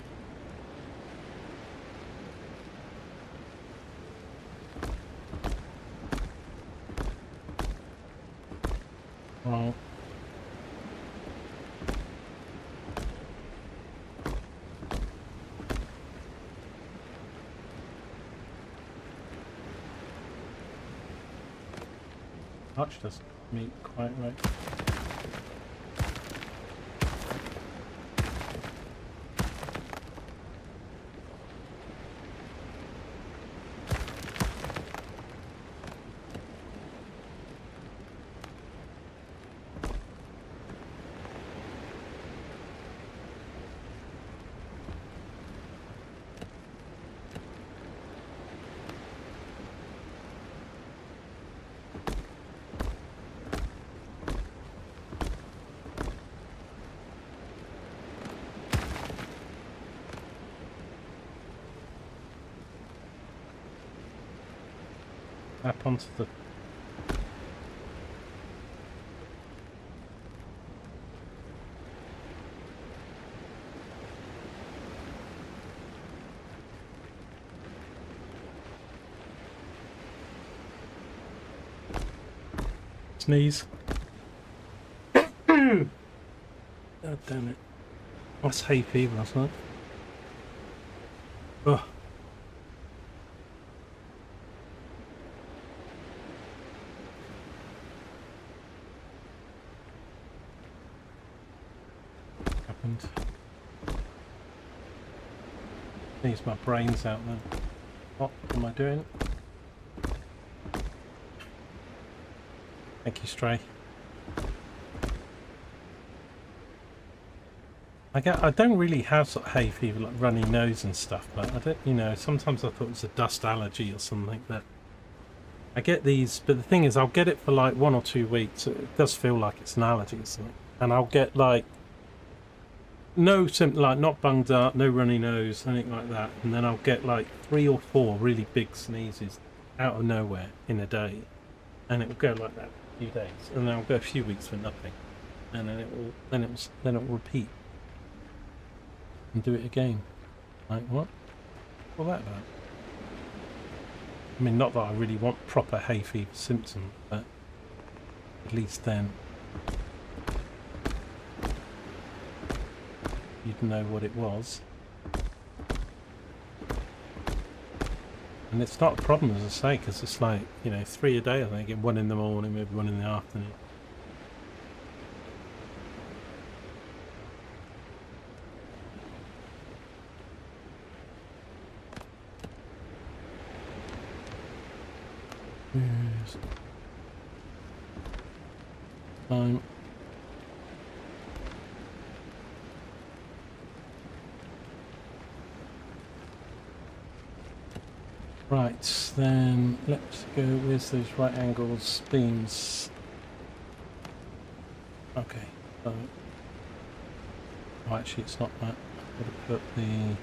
Well, arch doesn't meet quite right. Up onto the... Sneeze. God damn it. That's hay fever last night. Ugh. Happened. Needs my brains out then. What am I doing? Thank you, Stray. I don't really have sort of hay fever, like runny nose and stuff, but I don't, you know, sometimes I thought it was a dust allergy or something. That I get these, but the thing is, I'll get it for like 1 or 2 weeks. It does feel like it's an allergy or something, and I'll get like no symptom, like not bunged up, no runny nose, anything like that, and then I'll get like 3 or 4 really big sneezes out of nowhere in a day, and it will go like that for a few days, and then I'll go a few weeks for nothing, and then it will repeat and do it again. Like what? What's that about? I mean, not that I really want proper hay fever symptoms, but at least then you'd know what it was. And it's not a problem, as I say, because it's like, you know, 3 a day, I think, and 1 in the morning, maybe 1 in the afternoon. Yes. Time. Right, then let's go with those right angles beams. Okay, so oh, actually it's not that. I've got to put the,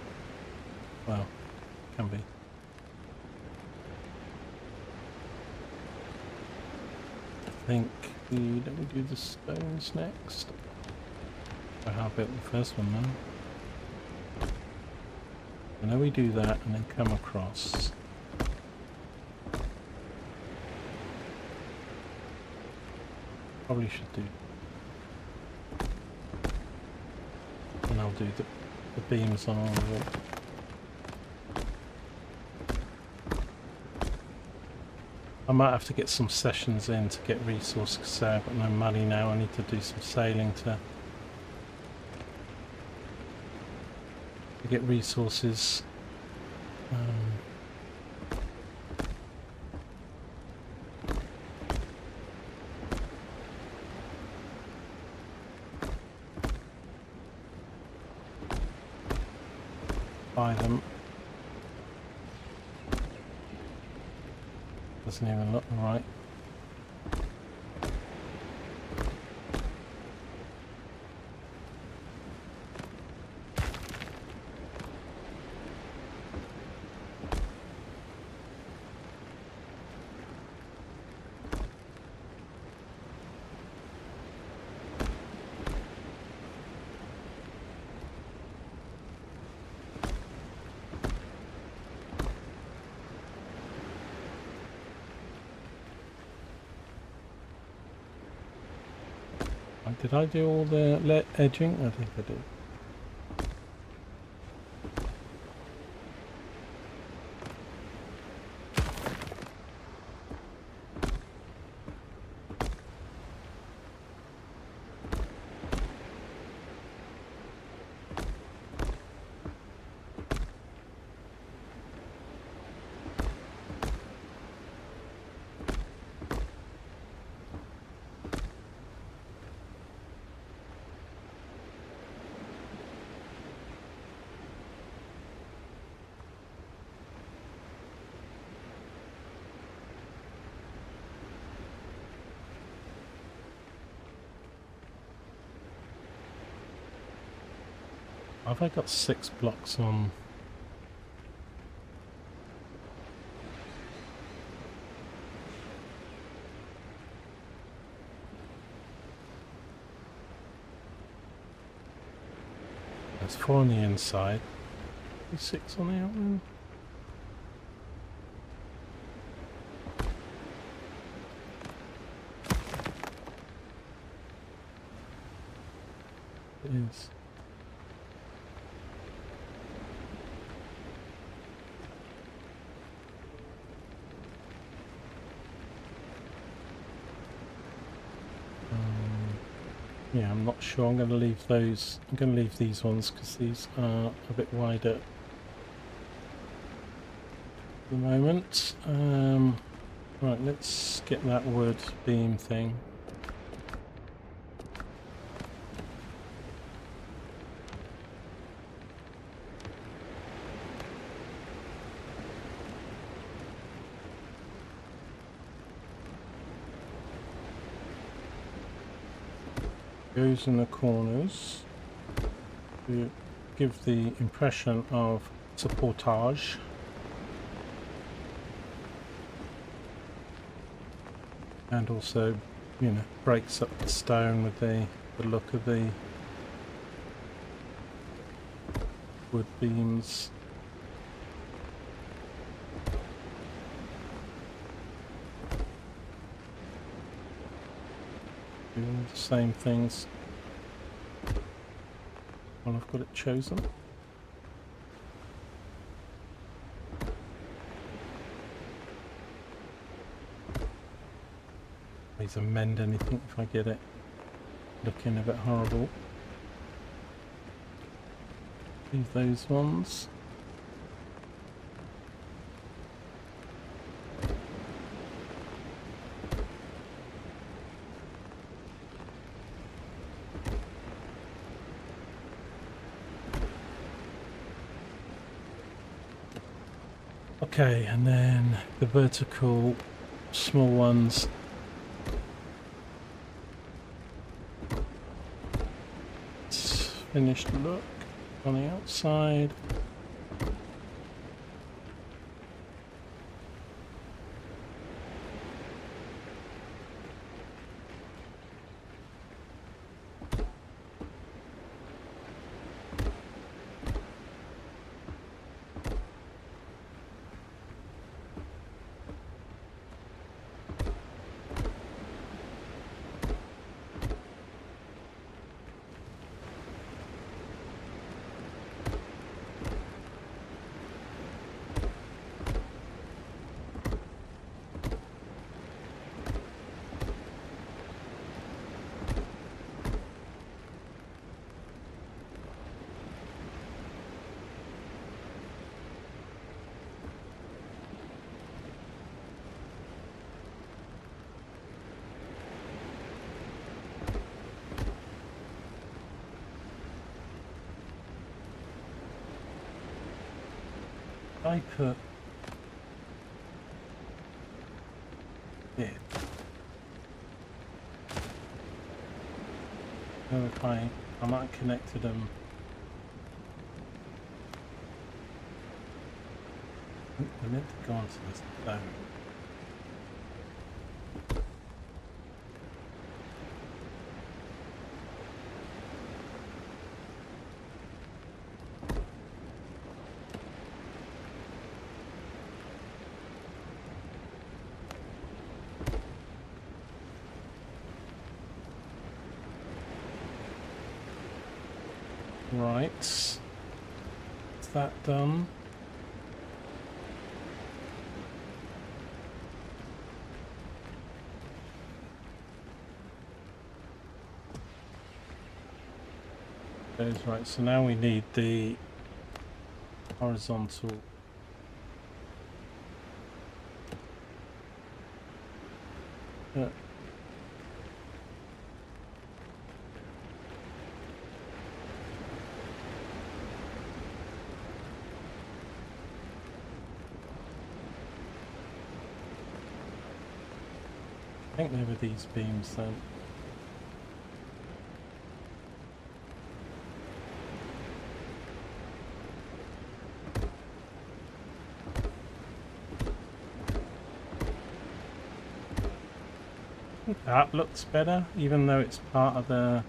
well, can be. I think let me do the stones next. So how about the first one now? I know we do that and then come across. Probably should do. And I'll do the beams on all of it. I might have to get some sessions in to get resources because I've got no money now. I need to do some sailing to get resources. Buy them. Doesn't even look right. Did I do all the edging? I think I did. Have I got 6 blocks on? There's 4 on the inside. 6 on the outline. It is. Yeah, I'm not sure. I'm going to leave those. I'm going to leave these ones because these are a bit wider at the moment. Right, let's get that wood beam thing. Goes in the corners to give the impression of supportage. And also, you know, breaks up the stone with the look of the wood beams. Doing the same things when I've got it chosen. Please amend anything if I get it looking a bit horrible. Leave those ones. Okay, and then the vertical small ones. Finished look on the outside. I put it. If I might have connected them. I meant to go onto this stone. Right, is that done? Goes right, so now we need the horizontal. I think they were these beams then. I think that looks better, even though it's part of the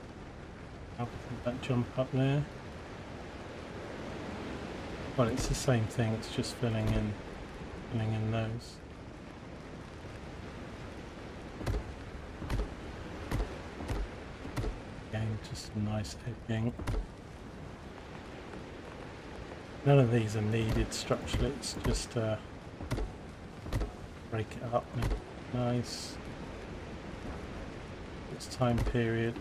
that jump up there. Well, it's the same thing, it's just filling in those. Again, just a nice edging. None of these are needed structurally, it's just break it up. Nice. Its time period.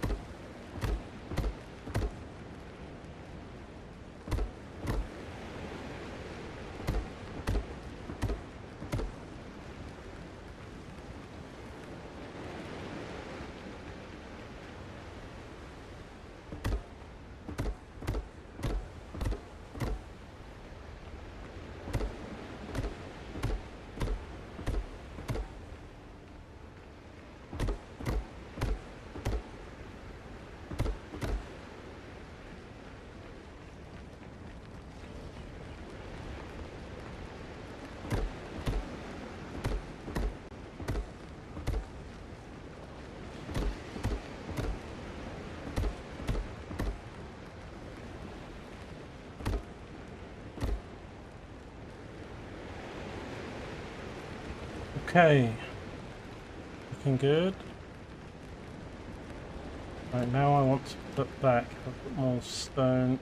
Okay, looking good. Right, now I want to put back a bit more stone.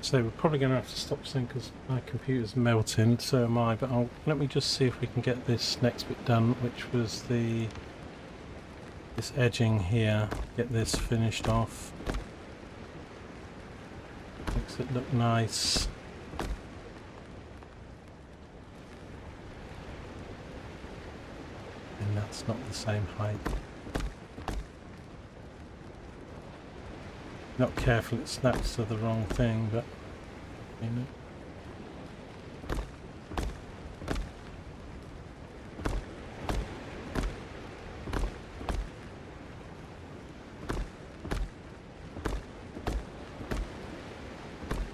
So we're probably going to have to stop soon because my computer's melting, so am I, but let me just see if we can get this next bit done, which was this edging here. Get this finished off. Makes it look nice. And that's not the same height. Not careful, it snaps to the wrong thing, but you know.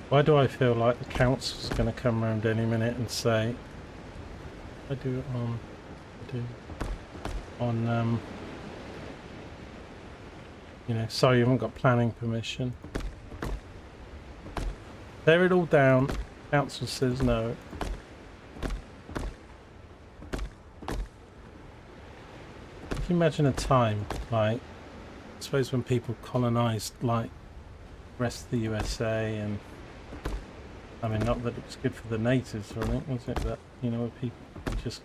Why do I feel like the council's going to come around any minute and say, I do it on, you know, sorry, you haven't got planning permission. Tear it all down. Council says no. Can you imagine a time, like, I suppose when people colonised, like, the rest of the USA, and I mean, not that it was good for the natives or anything, was it? But, you know, people just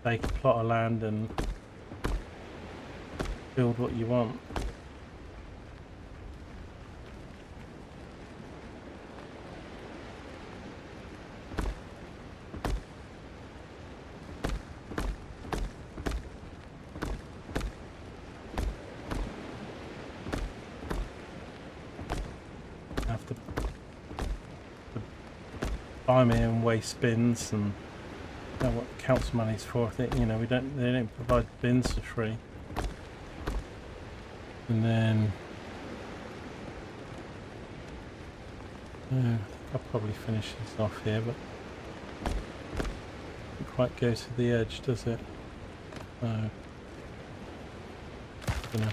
take a plot of land and build what you want. Have to buy my own waste bins, and you know what the council money's for. I think, you know, they don't provide bins for free. And then I think I'll probably finish this off here, but it doesn't quite go to the edge, does it? No. You know,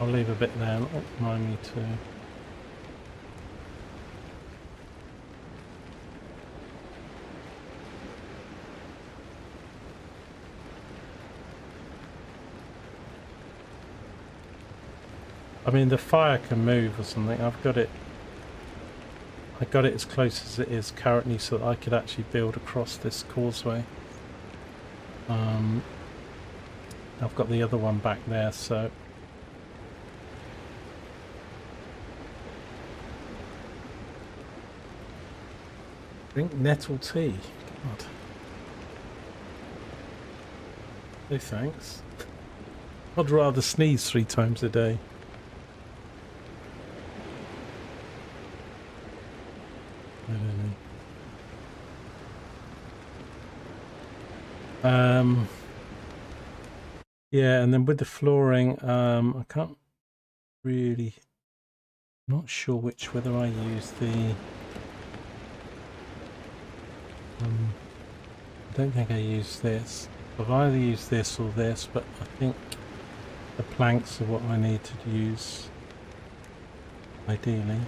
I'll leave a bit there, not remind me to. I mean, the fire can move or something. I got it as close as it is currently so that I could actually build across this causeway. I've got the other one back there, so drink nettle tea. God. No thanks. I'd rather sneeze 3 times a day. Yeah, and then with the flooring, I can't really, not sure whether I use the, I don't think I use this. I've either used this or this, but I think the planks are what I need to use, ideally.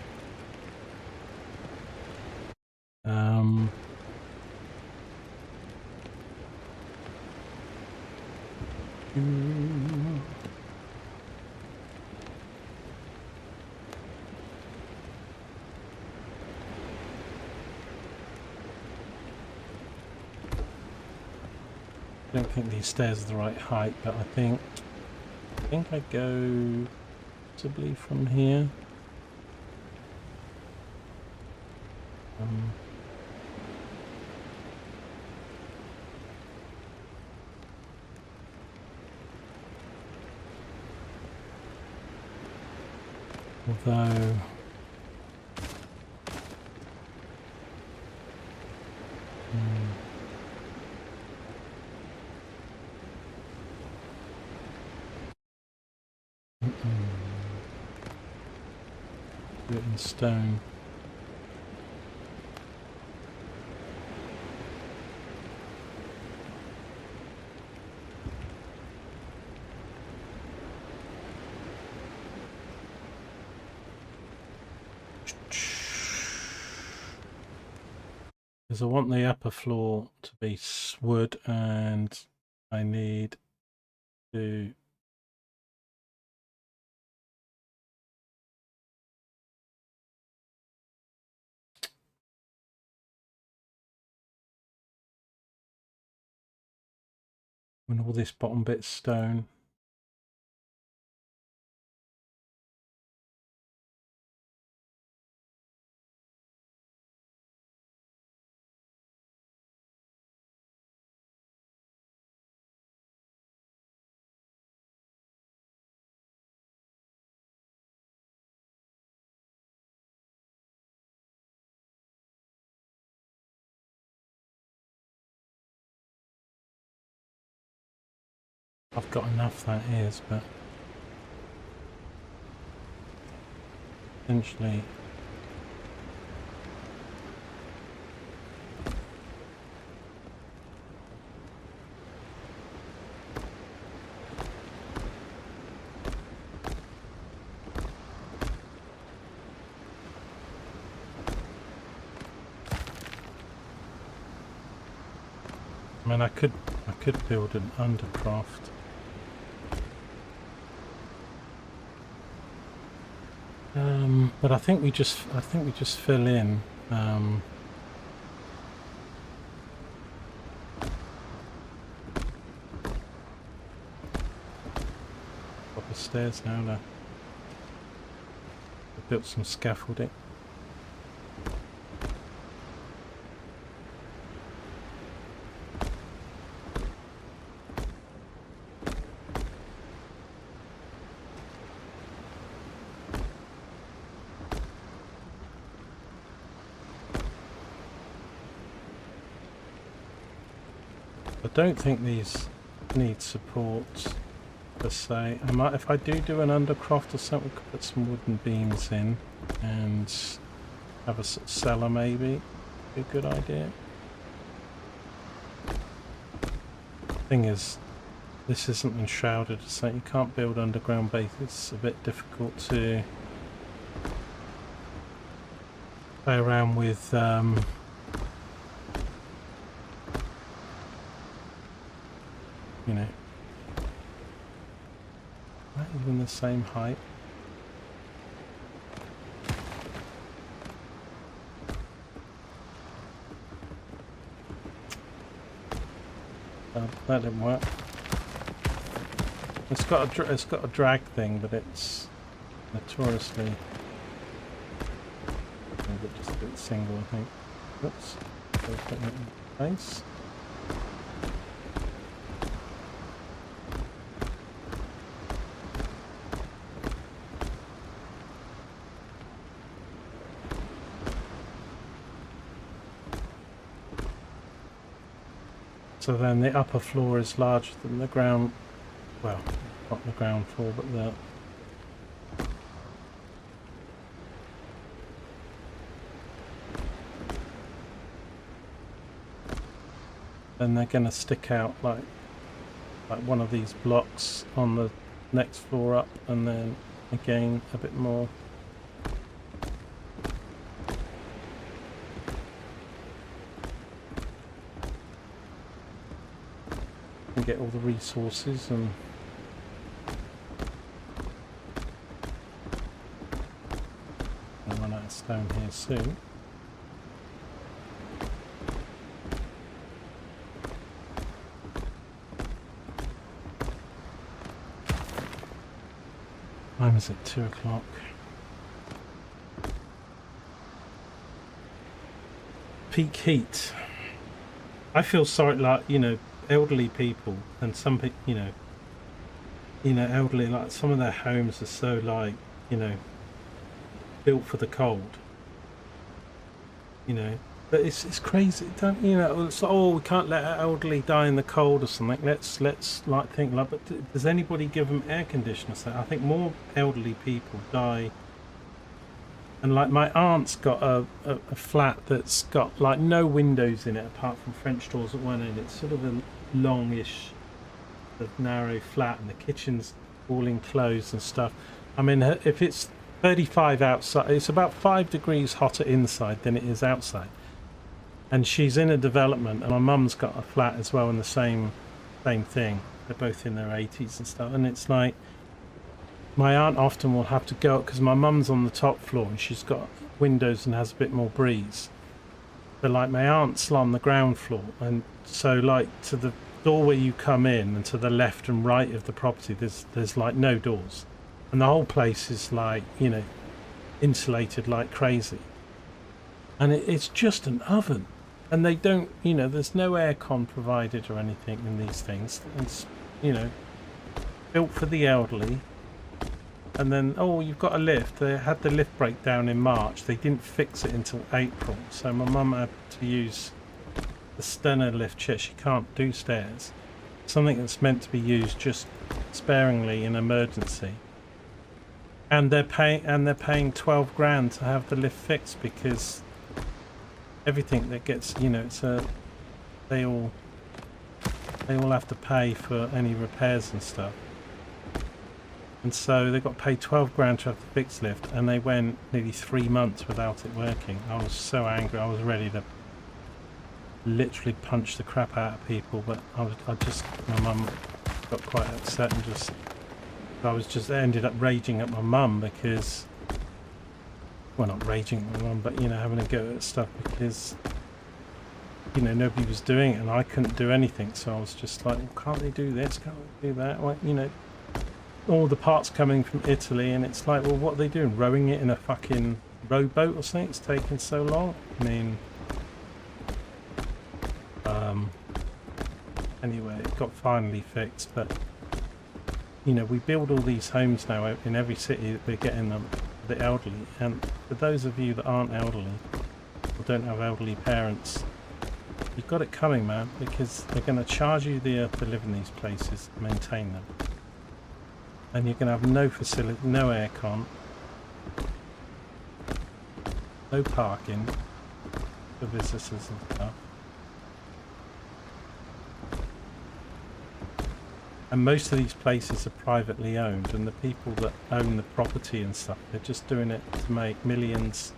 I don't think these stairs are the right height, but I think I go possibly from here. Although do it in stone. because I want the upper floor to be wood, and I need to and all this bottom bit's stone. I've got enough, that is, but essentially I mean, I could build an undercroft. But I think we just fill in. Proper stairs now. I've built some scaffolding. I don't think these need support per se. I might, if I do an undercroft or something, put some wooden beams in and have a cellar maybe. Be a good idea. Thing is, this isn't enshrouded, so you can't build underground bases. It's a bit difficult to play around with. You know, not even the same height. That didn't work. It's got a drag thing, but it's notoriously just a bit single, I think. Oops. Put that in place. So then the upper floor is larger than the ground, well, not the ground floor, but the... Then they're going to stick out like one of these blocks on the next floor up, and then again a bit more. Get all the resources and I'll run out of stone here soon. Time is at 2 o'clock. Peak heat. I feel sorry, like, you know, elderly people, and some people, you know, elderly, like some of their homes are so, like, you know, built for the cold, you know, but it's crazy. Don't, you know, it's like, oh, we can't let our elderly die in the cold or something. Let's like think like, but does anybody give them air conditioners? I think more elderly people die. And like my aunt's got a flat that's got like no windows in it apart from French doors at one end. It's sort of a longish, narrow flat, and the kitchen's all enclosed and stuff. I mean, if it's 35 outside, it's about 5 degrees hotter inside than it is outside. and she's in a development, and my mum's got a flat as well in the same thing. They're both in their 80s and stuff, and it's like my aunt often will have to go up because my mum's on the top floor and she's got windows and has a bit more breeze. But like my aunt's on the ground floor, and so like to the door where you come in and to the left and right of the property, there's like no doors, and the whole place is like, you know, insulated like crazy, and it's just an oven. And they don't, you know, there's no aircon provided or anything in these things. It's, you know, built for the elderly. And then, oh, you've got a lift. They had the lift breakdown in March. They didn't fix it until April. So my mum had to use the Stenner lift chair. She can't do stairs. Something that's meant to be used just sparingly in emergency. And they're paying 12 grand to have the lift fixed because everything that gets, you know, it's they all have to pay for any repairs and stuff, and so they got paid 12 grand to have the fixed lift, and they went nearly 3 months without it working. I was so angry. I was ready to literally punch the crap out of people, but my mum got quite upset and ended up raging at my mum because, well, not raging at my mum, but, you know, having a go at stuff because, you know, nobody was doing it and I couldn't do anything. So I was just like, well, can't they do this? Can't they do that? Well, you know, all the parts coming from Italy, and it's like, well, what are they doing? Rowing it in a fucking rowboat or something? It's taking so long. I mean, anyway, it got finally fixed, but, you know, we build all these homes now in every city that we're getting them. The elderly, and for those of you that aren't elderly or don't have elderly parents, you've got it coming, man, because they're going to charge you the earth to live in these places, maintain them, and you're going to have no facility, no aircon, no parking for visitors and stuff, and most of these places are privately owned, and the people that own the property and stuff, they're just doing it to make millions,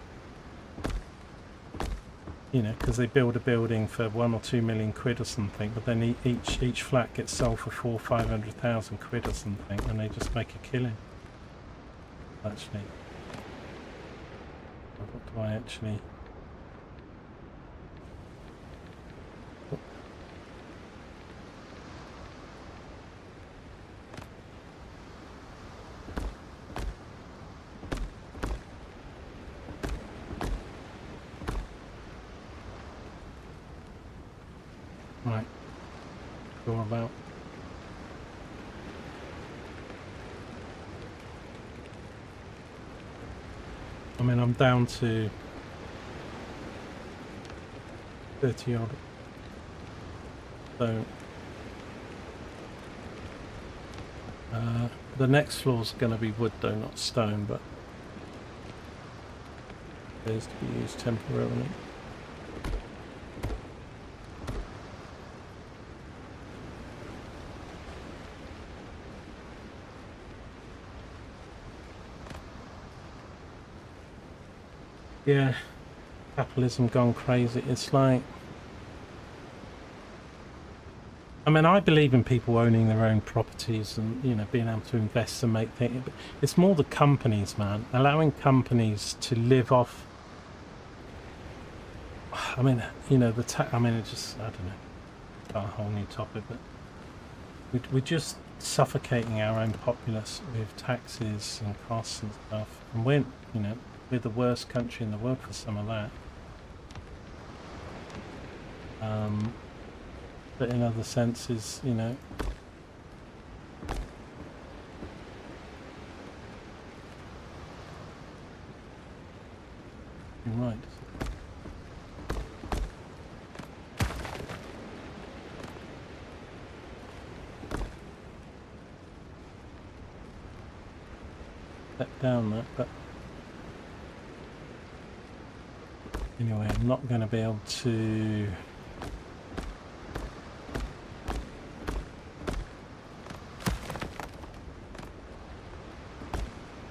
you know, because they build a building for 1 or 2 million quid or something, but then each flat gets sold for 400,000 or 500,000 quid or something, and they just make a killing. Actually, what do I actually? Right, go about. I mean, I'm down to 30 odd. So the next floor's going to be wood though, not stone, but it is to be used temporarily. Yeah, capitalism gone crazy. It's like, I mean, I believe in people owning their own properties and, you know, being able to invest and make things. But it's more the companies, man, allowing companies to live off. I mean, you know, I mean, it just, I don't know, it's not a whole new topic, but we're just suffocating our own populace with taxes and costs and stuff, and we're, you know, we're the worst country in the world for some of that. But in other senses, you know, right. Step down that, but anyway, I'm not going to be able to.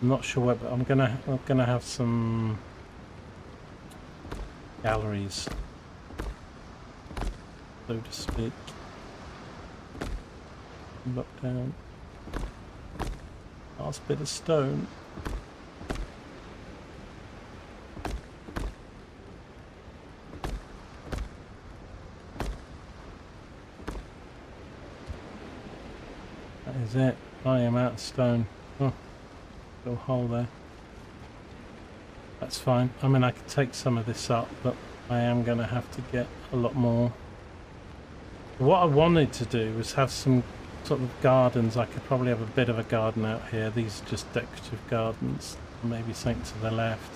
I'm not sure where, but I'm gonna have some galleries so to speak. Look down. Last bit of stone. That is it. I am out of stone. Oh, little hole there. That's fine. I mean, I could take some of this up, but I am going to have to get a lot more. What I wanted to do was have some sort of gardens. I could probably have a bit of a garden out here. These are just decorative gardens. Maybe something to the left.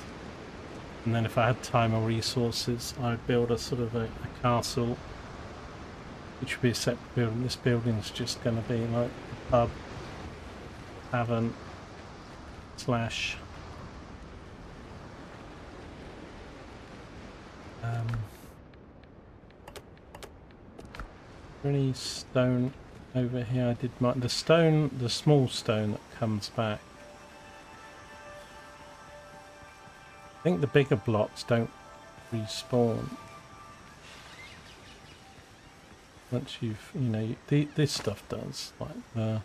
And then if I had time or resources, I would build a sort of a castle, which would be a separate building. This building's just going to be like a pub, tavern, slash any stone over here. I did my the small stone that comes back. I think the bigger blocks don't respawn once you've, you know, this stuff does, like the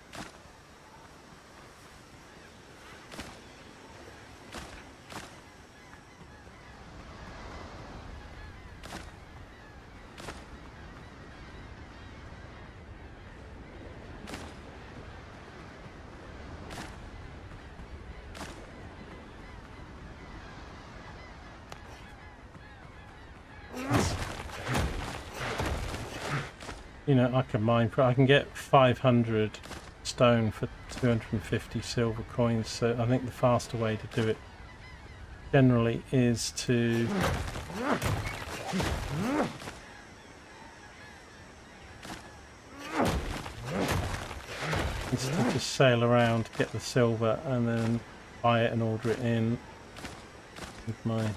you know, I can mine for, I can get 500 stone for 250 silver coins, so I think the faster way to do it generally is to just sail around, get the silver, and then buy it and order it in with my,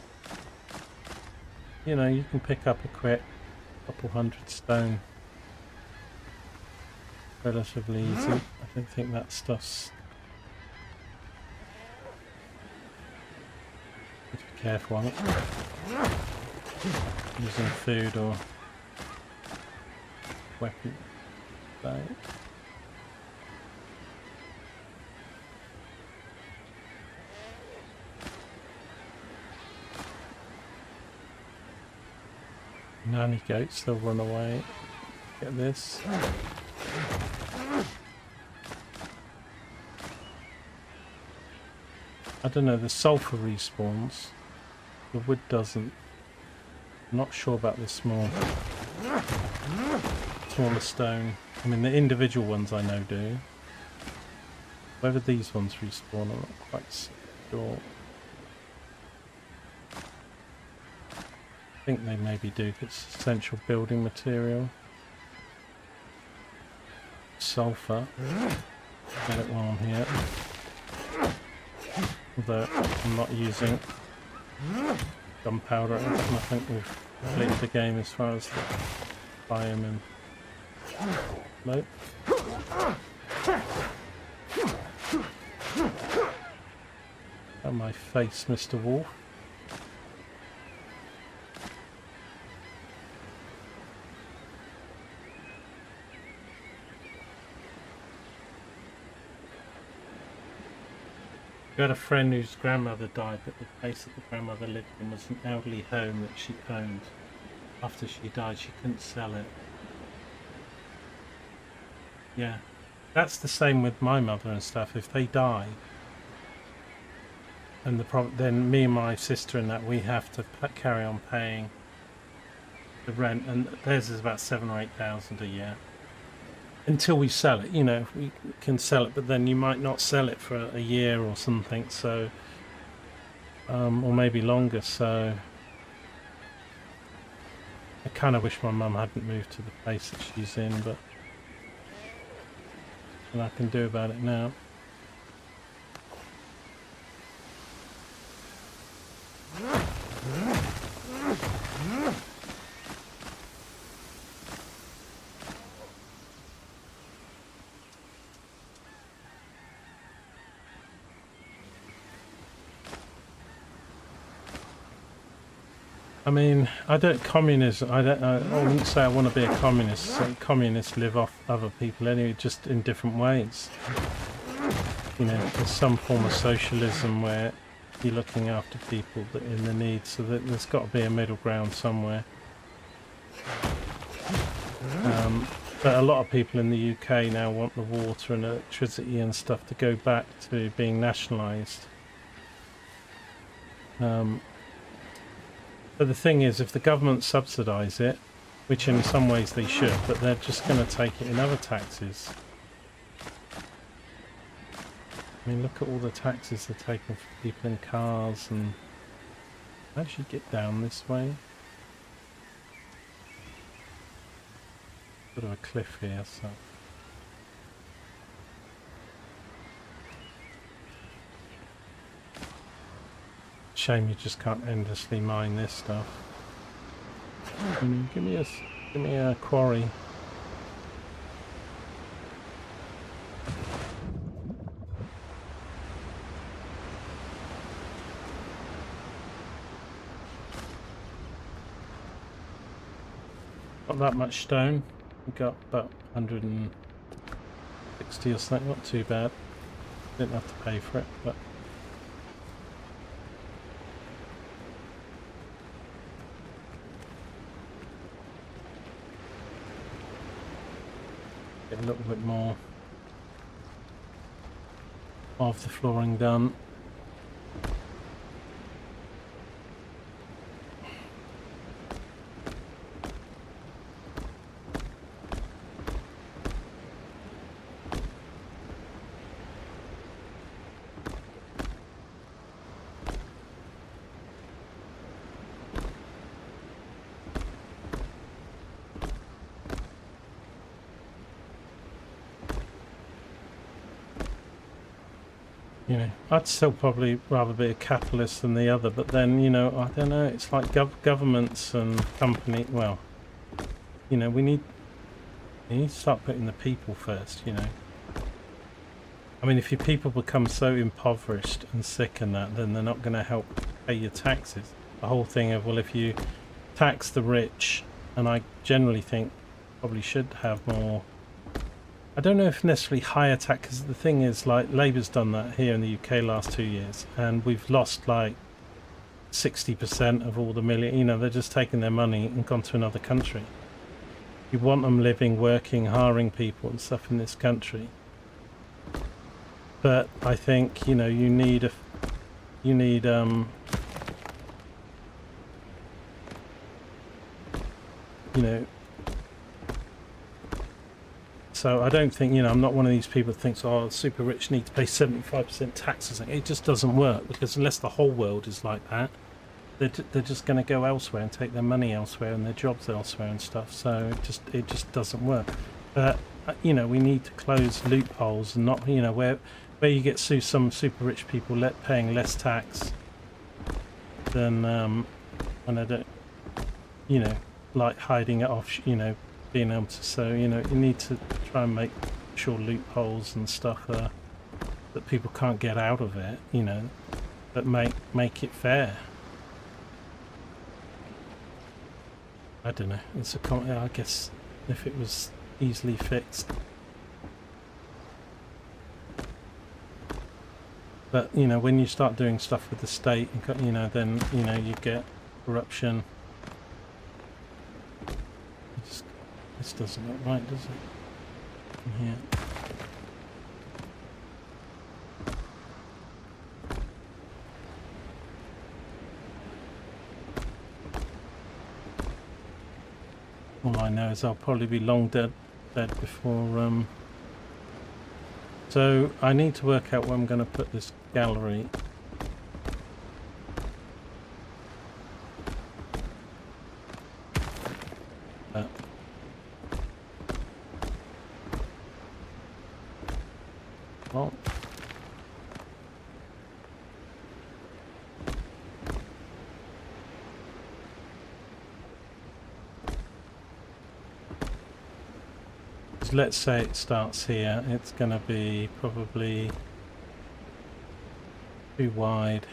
you know, you can pick up a quick couple hundred stone relatively easy. I don't think that stuff's... Need to be careful on it. Using food or weapon. Right. Nanny goats, they'll run away. Get this. I don't know, the sulfur respawns, the wood doesn't. I'm not sure about this smaller stone. I mean, the individual ones I know do. Whether these ones respawn, I'm not quite sure. I think they maybe do. It's essential building material. Sulfur. Get it while I'm here. Although I'm not using gunpowder, I think we've completed the game as far as the biome and... Nope. At my face, Mr. Wolf. We had a friend whose grandmother died, but the place that the grandmother lived in was an elderly home that she owned. After she died, she couldn't sell it. Yeah, that's the same with my mother and stuff. If they die, and then me and my sister and that, we have to carry on paying the rent, and theirs is about 7,000 or 8,000 a year. Until we sell it, you know, if we can sell it, but then you might not sell it for a year or something, so, or maybe longer, so I kind of wish my mum hadn't moved to the place that she's in, but what I can do about it now. I mean, I don't communism. I don't. I wouldn't say I want to be a communist. So communists live off other people anyway, just in different ways. You know, there's some form of socialism where you're looking after people that in the need. So that there's got to be a middle ground somewhere. But a lot of people in the UK now want the water and electricity and stuff to go back to being nationalised. But the thing is, if the government subsidise it, which in some ways they should, but they're just going to take it in other taxes. I mean, look at all the taxes they're taking for people in cars and... How do you get down this way? Bit of a cliff here, so... Shame you just can't endlessly mine this stuff. Give me a quarry. Not that much stone. We got about 160 or something. Not too bad. Didn't have to pay for it, but. Get a little bit more of the flooring done. You know, I'd still probably rather be a capitalist than the other, but then, you know, I don't know, it's like governments and company, well, you know, we need to start putting the people first, you know. I mean, if your people become so impoverished and sick and that, then they're not going to help pay your taxes. The whole thing of, well, if you tax the rich, and I generally think probably should have more... I don't know if necessarily higher tax, because the thing is, like, Labour's done that here in the UK last 2 years, and we've lost like 60% of all the million, you know, they're just taking their money and gone to another country. You want them living, working, hiring people and stuff in this country. But I think, you know, you need you know, so I don't think, you know, I'm not one of these people that thinks, oh, super rich need to pay 75% taxes. It just doesn't work, because unless the whole world is like that, they're just going to go elsewhere and take their money elsewhere and their jobs elsewhere and stuff. So it just doesn't work. But you know, we need to close loopholes and not, you know, where you get some super rich people paying less tax than when I don't, you know, like hiding it off, you know, being able to. So, you know, you need to try and make sure loopholes and stuff that people can't get out of it, you know, that make it fair. I don't know, it's I guess if it was easily fixed. But, you know, when you start doing stuff with the state, you know, then, you know, you get corruption. This doesn't look right, does it? Yeah. All I know is I'll probably be long dead before. So I need to work out where I'm going to put this gallery. Well, let's say it starts here. It's going to be probably too wide.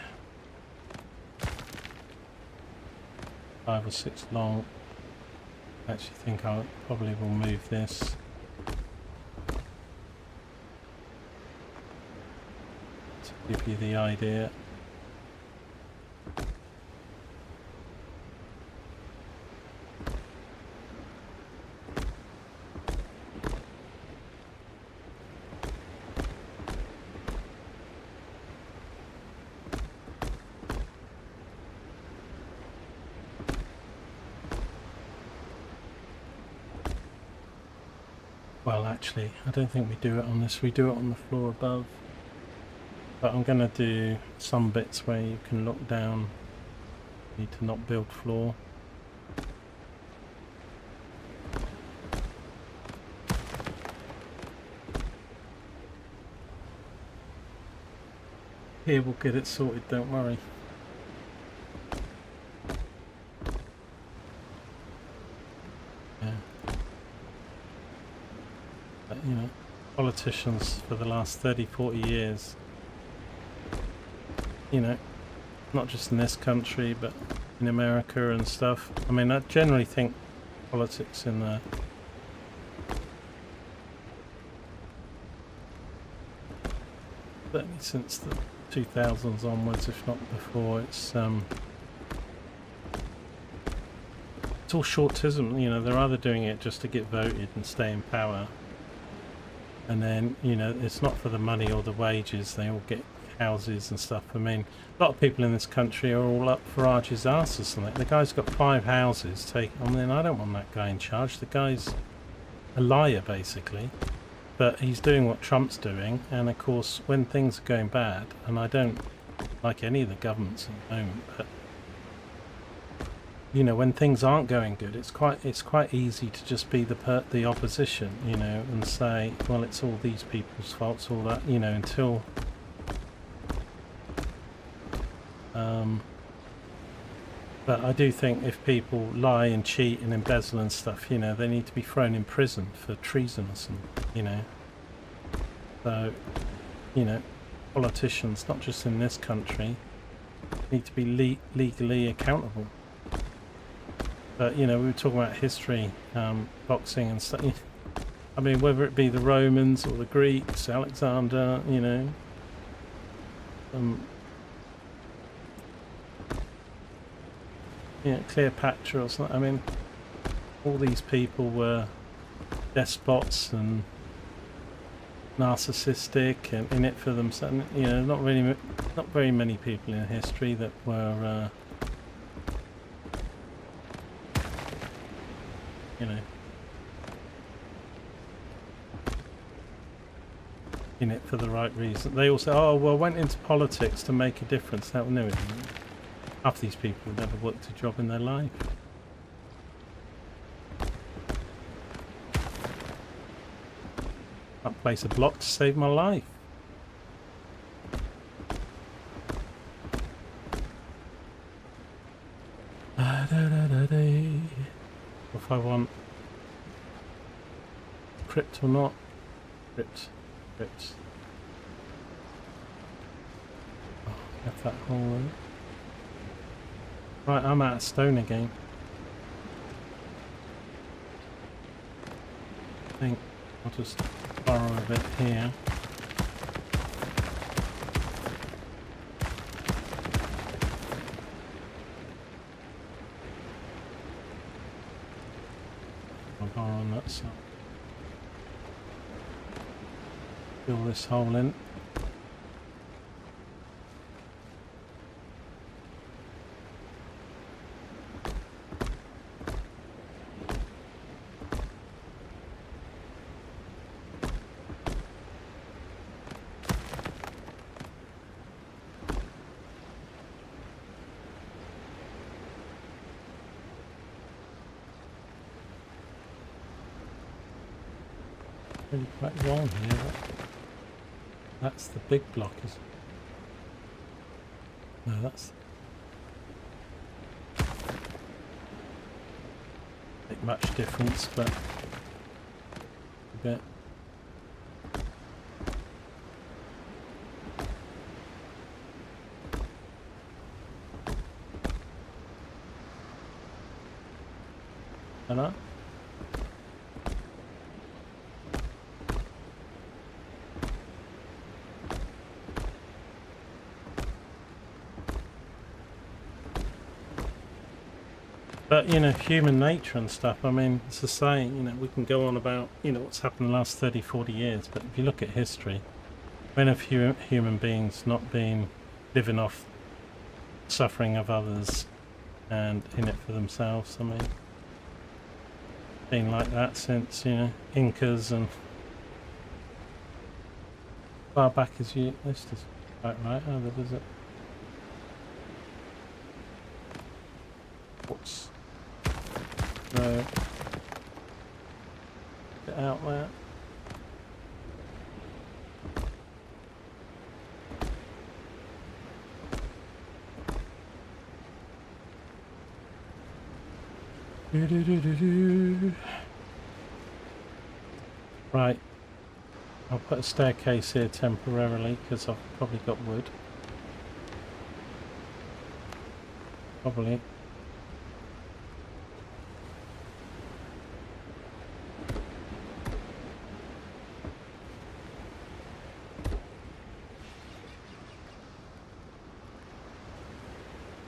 5 or 6 long. I actually think I probably will move this. To give you the idea. Well, actually, I don't think we do it on this. We do it on the floor above. But I'm going to do some bits where you can look down. You need to not build floor. Here, we'll get it sorted, don't worry. You know, politicians for the last 30-40 years, you know, not just in this country but in America and stuff. I mean, I generally think politics in the certainly since the 2000s onwards, if not before, it's all shortism. You know, they're either doing it just to get voted and stay in power, and then, you know, it's not for the money or the wages. They all get houses and stuff. I mean, a lot of people in this country are all up Farage's arse or something. The guy's got 5 houses. I mean, I don't want that guy in charge. The guy's a liar, basically. But he's doing what Trump's doing, and of course, when things are going bad, and I don't like any of the governments at the moment, but you know, when things aren't going good, it's quite easy to just be the opposition, you know, and say, well, it's all these people's faults, all that, you know, until but I do think if people lie and cheat and embezzle and stuff, you know, they need to be thrown in prison for treason or something, you know. So, you know, politicians, not just in this country, need to be legally accountable. But, you know, we were talking about history, boxing and stuff. I mean, whether it be the Romans or the Greeks, Alexander, you know, yeah, Cleopatra or something. I mean, all these people were despots and narcissistic and in it for themselves. You know, not very many people in history that were, you know, in it for the right reason. They all say, oh, well, went into politics to make a difference. No, it didn't. Half these people have never worked a job in their life. I'd place a block to save my life. If I want crypt or not. Crypt. Oh, get that hole in. Right, I'm out of stone again. I think I'll just borrow a bit here. I'll borrow on that side. Fill this hole in. Really quite wrong here. That's the big block, is it? No, that's not much difference, but a bit. don't know. But, you know, human nature and stuff, I mean, it's the same, you know, we can go on about, you know, what's happened in the last 30, 40 years, but if you look at history, when have human beings not been living off suffering of others and in it for themselves? I mean, been like that since, you know, Incas and far back as you, this is quite right, oh, the desert. What's no, get out there. Right, I'll put a staircase here temporarily because I've probably got wood. Probably.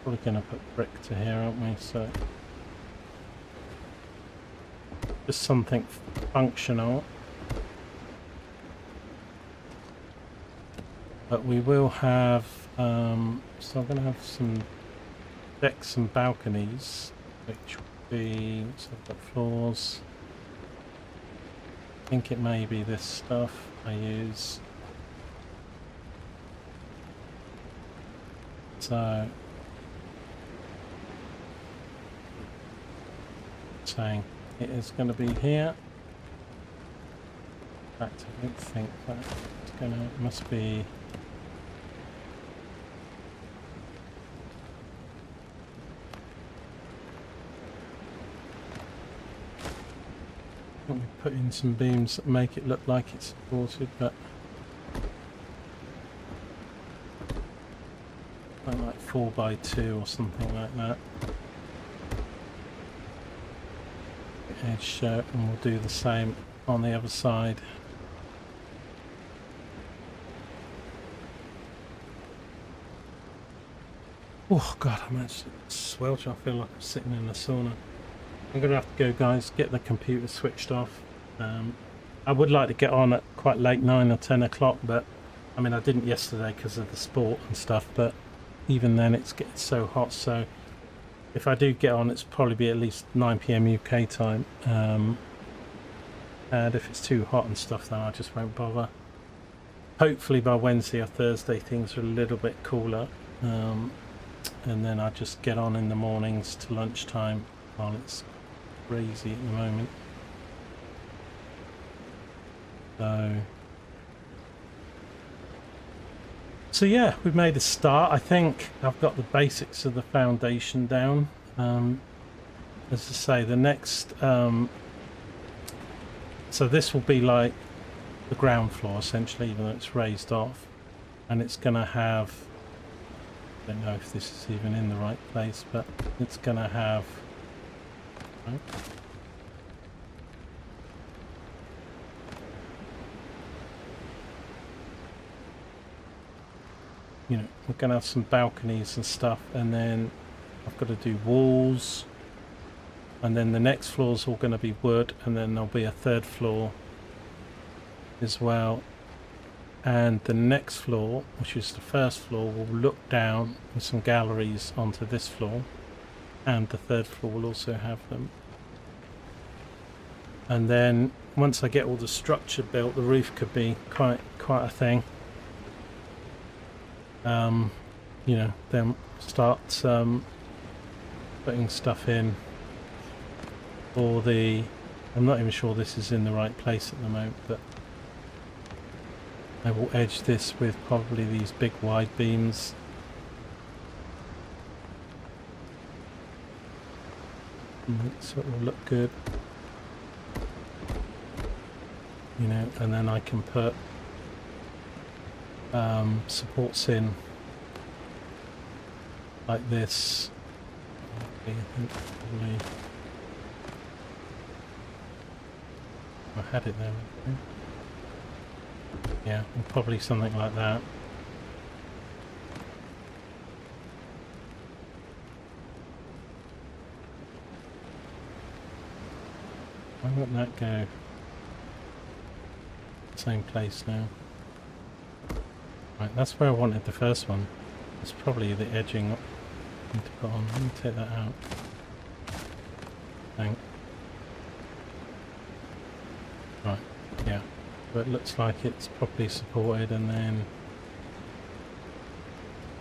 Probably going to put brick to here, aren't we? So just something functional. But we will have, so I'm going to have some decks and balconies, which will be, so I've got floors. I think it may be this stuff I use. So, saying it is going to be here. In fact, I don't think that's going to, it must be. Let me put in some beams that make it look like it's supported, but like 4x2 or something like that. Edge show, and we'll do the same on the other side. Oh god, I'm actually sweltering. I feel like I'm sitting in a sauna. I'm gonna have to go, guys, get the computer switched off. I would like to get on at quite late, 9 or 10 o'clock, but I mean I didn't yesterday because of the sport and stuff, but even then it's getting so hot, so if I do get on, it's probably be at least 9 PM UK time. And if it's too hot and stuff, then I just won't bother. Hopefully by Wednesday or Thursday things are a little bit cooler. And then I just get on in the mornings to lunchtime while it's crazy at the moment. So yeah, we've made a start. I think I've got the basics of the foundation down. As I say, the next so this will be like the ground floor essentially, even though it's raised off, and it's going to have, I don't know if this is even in the right place, but it's going to have, right? You know, we're going to have some balconies and stuff, and then I've got to do walls, and then the next floor is all going to be wood, and then there'll be a third floor as well, and the next floor, which is the first floor, will look down with some galleries onto this floor, and the third floor will also have them. And then once I get all the structure built, the roof could be quite a thing. You know, then start putting stuff in for the, I'm not even sure this is in the right place at the moment, but I will edge this with probably these big wide beams. So it will look good, you know, and then I can put supports in like this. Okay, I think probably I had it there. Yeah, probably something like that. Why won't that go? Same place now. Right, that's where I wanted the first one. It's probably the edging I need to put on. Let me take that out. Thank. Right, yeah. But it looks like it's properly supported, and then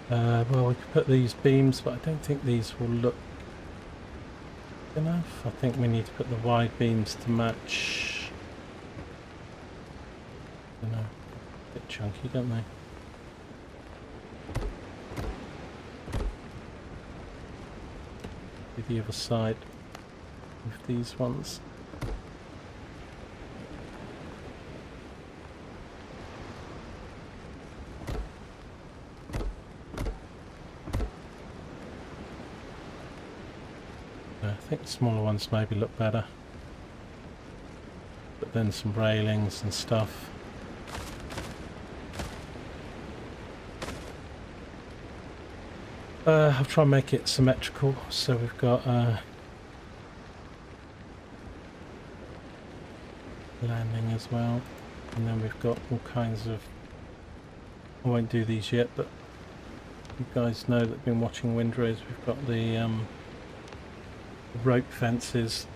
well, we could put these beams, but I don't think these will look enough. I think we need to put the wide beams to match. You know, a bit chunky, don't they? Do the other side with these ones. I think smaller ones maybe look better, but then some railings and stuff. I'll try and make it symmetrical, so we've got landing as well, and then we've got all kinds of, I won't do these yet, but you guys know that have been watching Windrose, we've got the rope fences,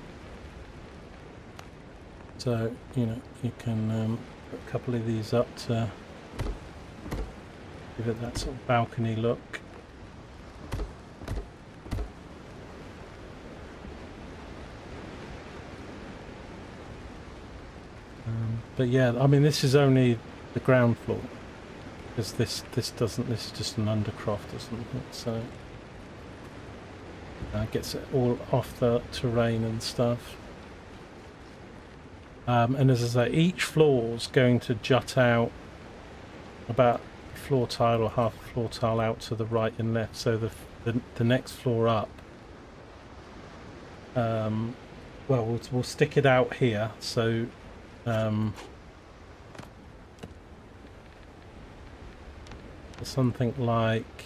so you know you can put a couple of these up to give it that sort of balcony look. But yeah, I mean this is only the ground floor, because this is just an undercroft or something, so gets it all off the terrain and stuff. And as I say, each floor is going to jut out about a floor tile or half a floor tile out to the right and left, so the next floor up, well, we'll stick it out here, so something like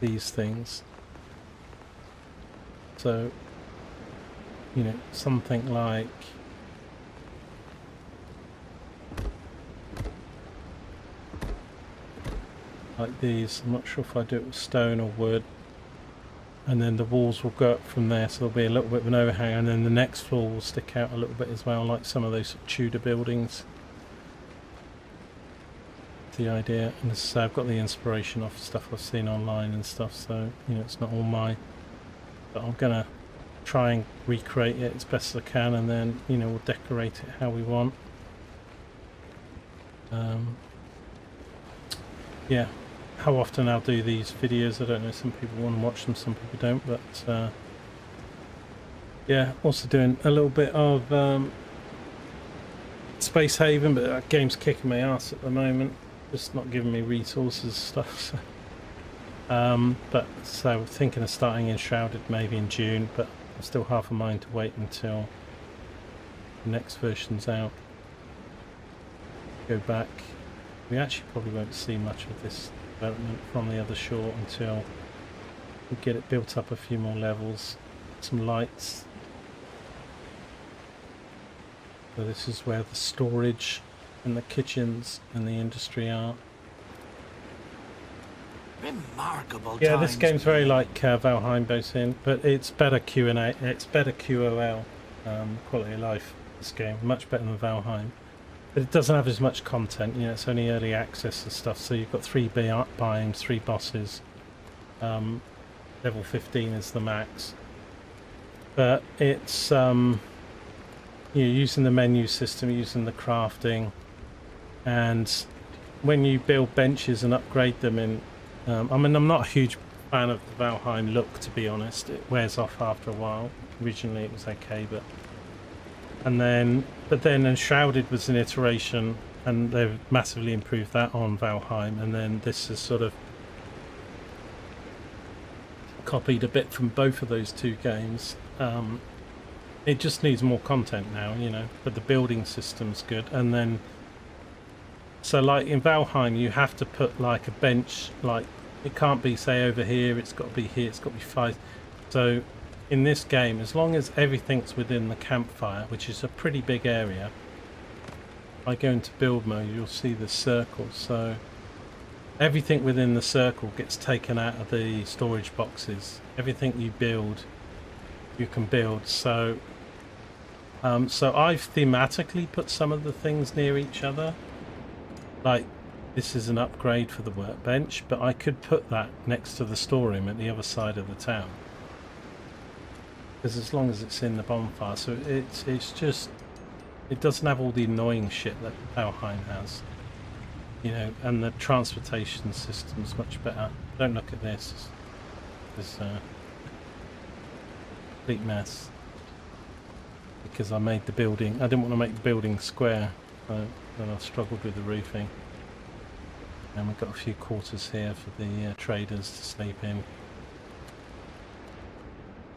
these things, so you know, something like these. I'm not sure if I do it with stone or wood, and then the walls will go up from there, so there'll be a little bit of an overhang, and then the next floor will stick out a little bit as well, like some of those sort of Tudor buildings. The idea, and as I say, I've got the inspiration off stuff I've seen online and stuff, so you know it's not all mine, but I'm gonna try and recreate it as best as I can, and then you know we'll decorate it how we want. Yeah, how often I'll do these videos, I don't know, some people want to watch them, some people don't, but yeah, also doing a little bit of Space Haven, but that game's kicking my ass at the moment, just not giving me resources and stuff, so. But so thinking of starting Enshrouded maybe in June, but I'm still half a mind to wait until the next version's out. Go back. We actually probably won't see much of this development from the other shore until we get it built up a few more levels, some lights. So this is where the storage and the kitchens and the industry are. Remarkable. Yeah, this game's very like Valheim both in, but it's better Q&A, it's better QOL, quality of life, this game, much better than Valheim. But it doesn't have as much content, you know, it's only early access and stuff, so you've got 3 biomes, 3 bosses, level 15 is the max. But it's, you're using the menu system, using the crafting, and when you build benches and upgrade them in, I mean, I'm not a huge fan of the Valheim look, to be honest. It wears off after a while. Originally it was okay, but then Enshrouded was an iteration, and they've massively improved that on Valheim, and then this is sort of copied a bit from both of those two games. It just needs more content now, you know, but the building system's good. And then, so like in Valheim, you have to put like a bench, like it can't be, say, over here, it's got to be here, it's got to be 5. So in this game, as long as everything's within the campfire, which is a pretty big area, I go into build mode, you'll see the circle. So everything within the circle gets taken out of the storage boxes. Everything you build, you can build. So so I've thematically put some of the things near each other. Like, this is an upgrade for the workbench, but I could put that next to the storeroom at the other side of the town. Because as long as it's in the bonfire, so it's just, it doesn't have all the annoying shit that Valheim has. You know, and the transportation system's much better. Don't look at this. It's a complete mess. Because I made the building, I didn't want to make the building square, so then I struggled with the roofing. And we've got a few quarters here for the traders to sleep in.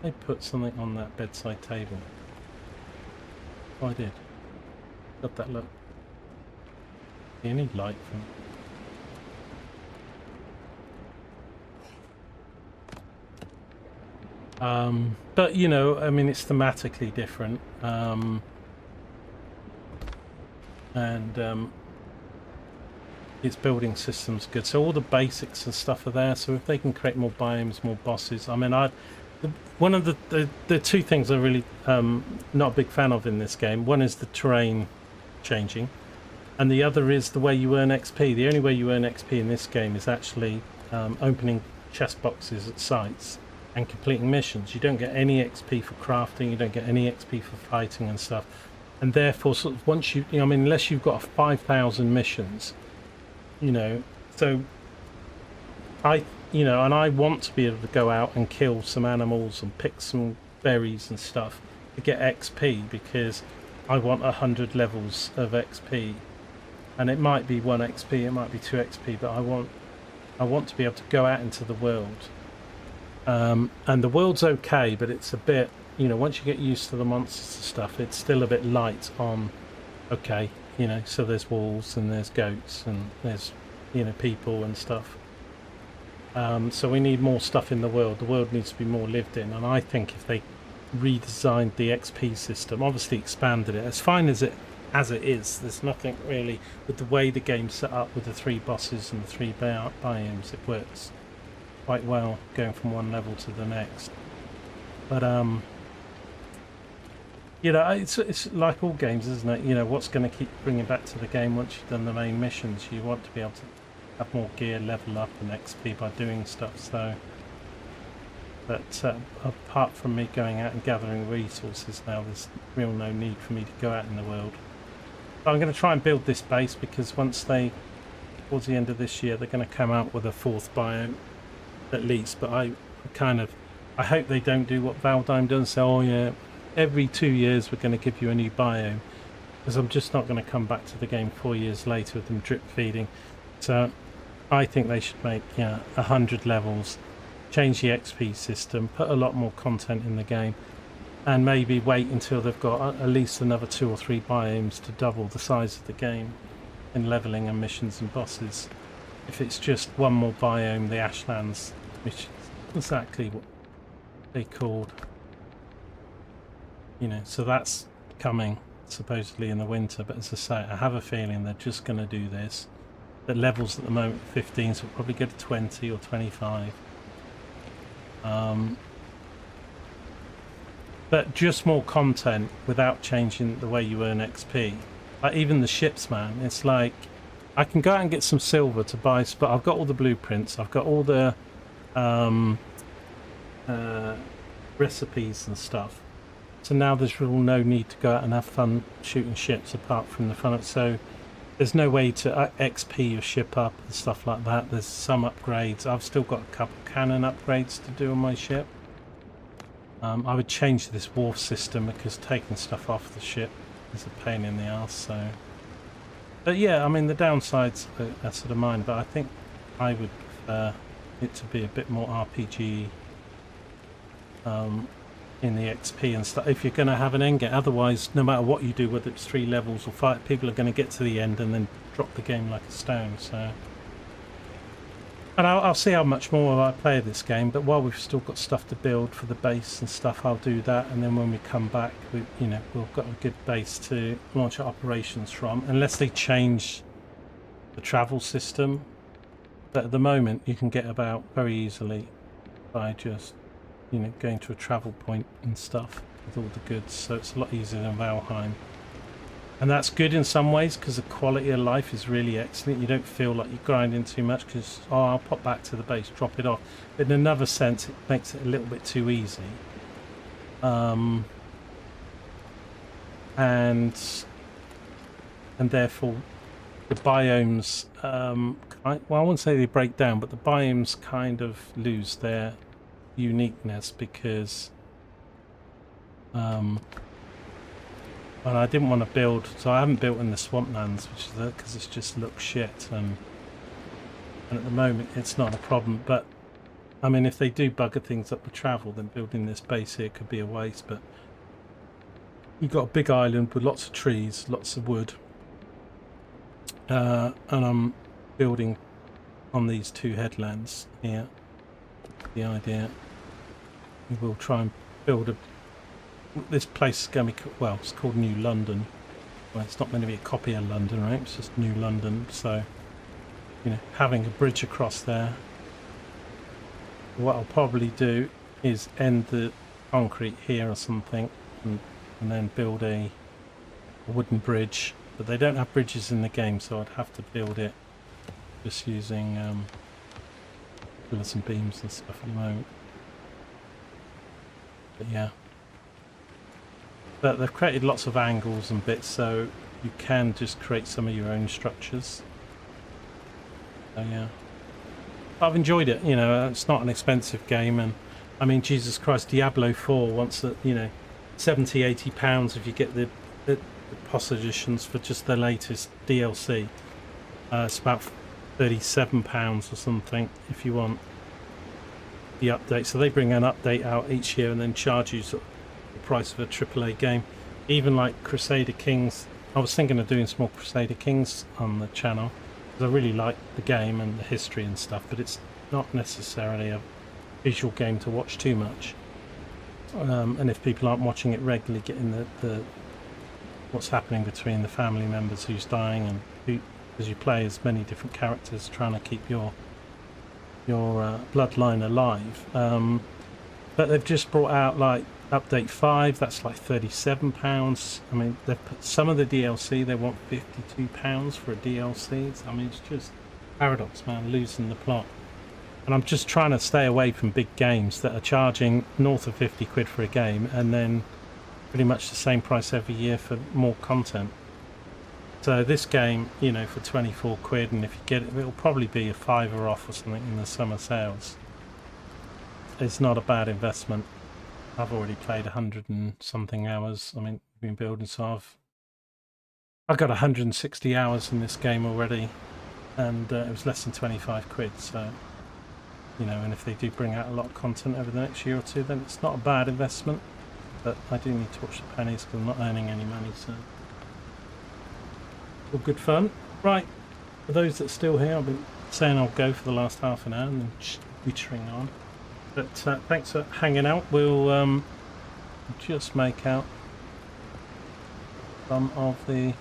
They put something on that bedside table. Oh, I did. Got that look. You need light from. But you know, I mean, it's thematically different, and its building system's good. So all the basics and stuff are there. So if they can create more biomes, more bosses. I mean, one of the two things I'm really not a big fan of in this game. One is the terrain changing, and the other is the way you earn XP. The only way you earn XP in this game is actually opening chest boxes at sites and completing missions. You don't get any XP for crafting, you don't get any XP for fighting and stuff, and therefore sort of once you know, I mean, unless you've got 5,000 missions, you know, so you know, and I want to be able to go out and kill some animals and pick some berries and stuff to get XP, because I want 100 levels of XP, and it might be 1 XP, it might be 2 XP, but I want to be able to go out into the world. And the world's okay, but it's a bit, you know, once you get used to the monsters and stuff, it's still a bit light on, okay, you know, so there's wolves and there's goats and there's, you know, people and stuff. So we need more stuff in the world. The world needs to be more lived in, and I think if they redesigned the XP system, obviously expanded it, as fine as it is, there's nothing really with the way the game's set up with the 3 bosses and the 3 biomes. It works quite well going from one level to the next, but you know, it's like all games, isn't it? You know, what's going to keep bringing back to the game once you've done the main missions? You want to be able to have more gear, level up and XP by doing stuff. So but apart from me going out and gathering resources now, there's real no need for me to go out in the world. But I'm going to try and build this base, because once towards the end of this year, they're going to come out with a 4th biome at least. But I hope they don't do what Valheim does, say, oh yeah, every 2 years we're going to give you a new biome, because I'm just not going to come back to the game 4 years later with them drip feeding. So I think they should make 100 levels, change the XP system, put a lot more content in the game, and maybe wait until they've got at least another 2 or 3 biomes to double the size of the game in leveling and missions and bosses. If it's just one more biome, the Ashlands, which is exactly what they called, you know, so that's coming supposedly in the winter. But as I say, I have a feeling they're just going to do this. The levels at the moment 15, so we'll probably go to 20 or 25. But just more content without changing the way you earn XP. Like even the ships, man, it's like I can go out and get some silver to buy, but I've got all the blueprints, I've got all the recipes and stuff. So now there's real no need to go out and have fun shooting ships apart from the fun. So there's no way to XP your ship up and stuff like that. There's some upgrades. I've still got a couple cannon upgrades to do on my ship. I would change this wharf system, because taking stuff off the ship is a pain in the arse. So, but yeah, I mean the downsides are sort of mine. But I think I would prefer it to be a bit more RPG. in the XP and stuff if you're going to have an end game. Otherwise, no matter what you do, whether it's 3 levels or 5, people are going to get to the end and then drop the game like a stone. So, and I'll see how much more I play this game. But while we've still got stuff to build for the base and stuff, I'll do that. And then when we come back, we've got a good base to launch our operations from, unless they change the travel system. But at the moment, you can get about very easily by just going to a travel point and stuff with all the goods, so it's a lot easier than Valheim. And that's good in some ways because the quality of life is really excellent. You don't feel like you're grinding too much because, oh, I'll pop back to the base, drop it off. But in another sense, it makes it a little bit too easy. And therefore the biomes, well, I wouldn't say they break down, but the biomes kind of lose their uniqueness because and I didn't want to build, so I haven't built in the swamplands, which is because it just looks shit, and at the moment it's not a problem. But I mean, if they do bugger things up with travel, then building this base here could be a waste. But you've got a big island with lots of trees, lots of wood, and I'm building on these 2 headlands here. The idea, we will try and build this place is going to be, well, it's called New London. Well, it's not going to be a copy of London, right? It's just New London. So, having a bridge across there. What I'll probably do is end the concrete here or something, and then build a wooden bridge. But they don't have bridges in the game, so I'd have to build it just using pillars and beams and stuff at the moment. But yeah. But they've created lots of angles and bits, so you can just create some of your own structures. So yeah. I've enjoyed it, it's not an expensive game, and I mean, Jesus Christ, Diablo 4 wants that, £70-80 if you get the POS editions for just the latest DLC. It's about £37 or something if you want the update. So they bring an update out each year and then charge you sort of the price of a AAA game. Even like Crusader Kings, I was thinking of doing some more Crusader Kings on the channel because I really like the game and the history and stuff, but it's not necessarily a visual game to watch too much. And if people aren't watching it regularly, getting the what's happening between the family members, who's dying, and who, as you play as many different characters, trying to keep your bloodline alive. But they've just brought out like update 5, that's like £37. I mean, they've put some of the DLC, they want £52 for a DLC. I mean, it's just paradox, man, losing the plot. And I'm just trying to stay away from big games that are charging north of 50 quid for a game and then pretty much the same price every year for more content. So this game, for 24 quid, and if you get it, it'll probably be a £5 off or something in the summer sales. It's not a bad investment. I've already played 100 and something hours. I mean, been building, so I've got 160 hours in this game already, and it was less than 25 quid. So, and if they do bring out a lot of content over the next year or two, then it's not a bad investment. But I do need to watch the pennies because I'm not earning any money, so all good fun. Right, for those that are still here, I've been saying I'll go for the last half an hour and then wittering on. But thanks for hanging out. We'll just make out some of the.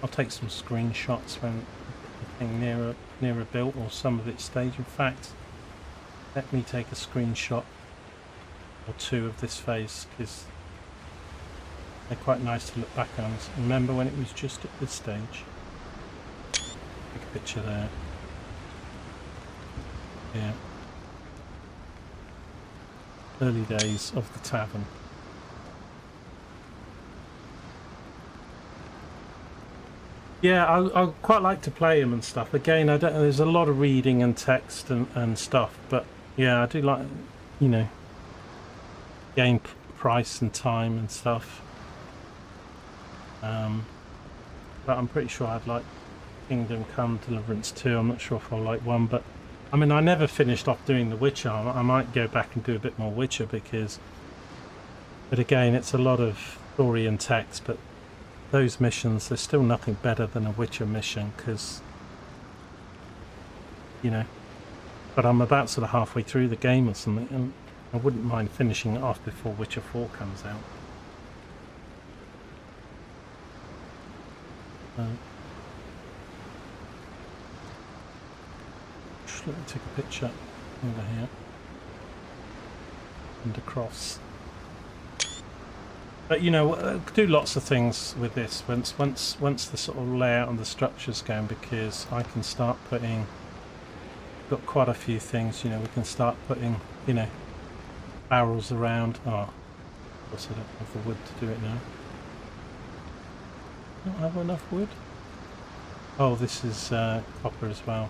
I'll take some screenshots when the thing nearer built, or some of its stage. In fact, let me take a screenshot or 2 of this phase because they're quite nice to look back on. Remember when it was just at this stage? Take a picture there. Yeah. Early days of the tavern. Yeah, I quite like to play them and stuff. Again, I don't. There's a lot of reading and text and stuff, but yeah, I do like, game price and time and stuff. But I'm pretty sure I'd like Kingdom Come Deliverance 2. I'm not sure if I'll like 1, but I mean, I never finished off doing The Witcher. I might go back and do a bit more Witcher because But again, it's a lot of story and text, but those missions, there's still nothing better than a Witcher mission, because, you know, but I'm about sort of halfway through the game or something, and I wouldn't mind finishing it off before Witcher 4 comes out. Let me take a picture over here and across. But you know, do lots of things with this once the sort of layout and the structure's going, because I can start putting. Got quite a few things, you know. We can start putting, you know, barrels around. Oh, of course I don't have the wood to do it now. Don't have enough wood. Oh, this is copper as well.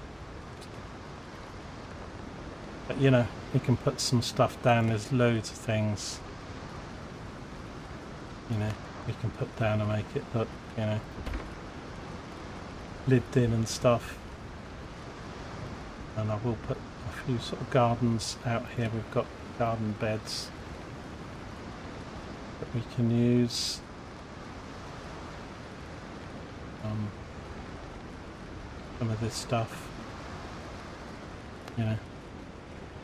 But you know, we can put some stuff down. There's loads of things, you know, we can put down and make it look, you know, lived in and stuff. And I will put a few sort of gardens out here. We've got garden beds that we can use. Some of this stuff, you know,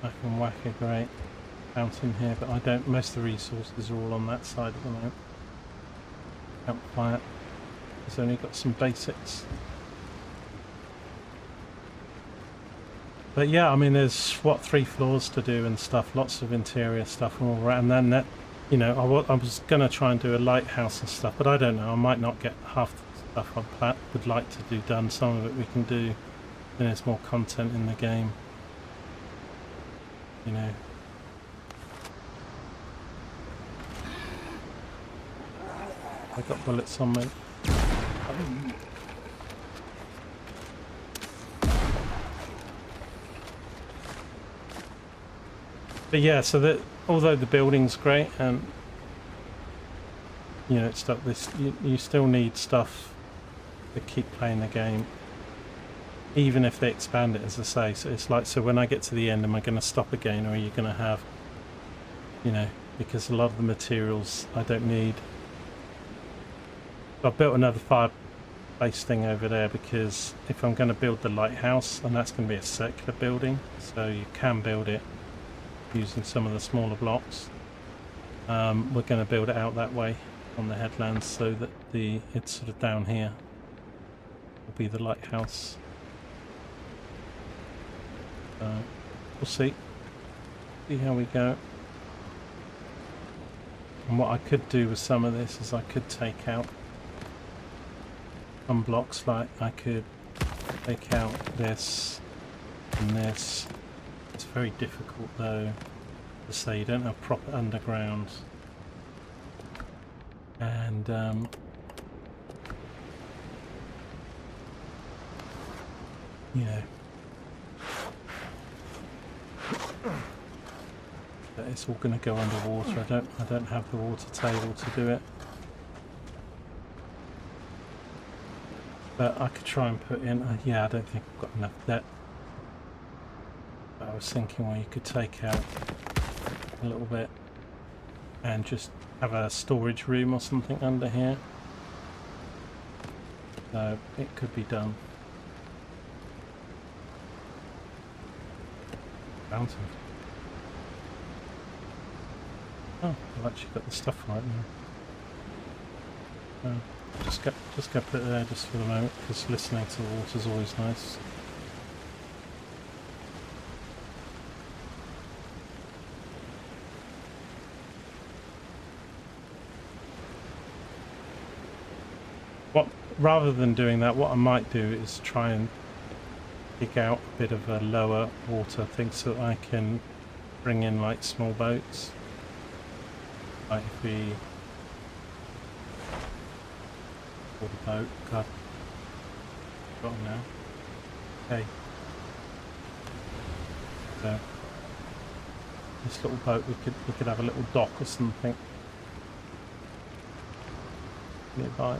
I can whack a great fountain here, but I don't. Most of the resources are all on that side at the moment. Campfire. It's only got some basics. But yeah, I mean, there's what, 3 floors to do and stuff. Lots of interior stuff and all that. And then that, you know, I was gonna try and do a lighthouse and stuff, but I don't know. I might not get half the stuff I would like to do done. Some of it we can do. You know, there's more content in the game. You know. I got bullets on me. But yeah, so that although the building's great and you know it's stuff, this you still need stuff to keep playing the game, even if they expand it, as I say. So it's like, so when I get to the end, am I going to stop again, or are you going to have, you know, because a lot of the materials I don't need. I've built another fireplace thing over there because if I'm going to build the lighthouse, and that's going to be a circular building, so you can build it using some of the smaller blocks. We're going to build it out that way on the headlands, so that it's sort of down here will be the lighthouse. We'll see how we go. And what I could do with some of this is I could take out some blocks, like I could take out this and this. It's very difficult though to say, you don't have proper underground, and you know, but it's all going to go underwater. I don't have the water table to do it, but I could try and put in. Yeah, I don't think I've got enough depth. I was thinking, well, you could take out a little bit and just have a storage room or something under here. So it could be done. Fountain. Oh, I've actually got the stuff right now. Just go put it there just for the moment, because listening to the water is always nice. Rather than doing that, what I might do is try and dig out a bit of a lower water thing so that I can bring in like small boats. Like if we or the boat, God, got them now. Okay. So this little boat, we could have a little dock or something nearby.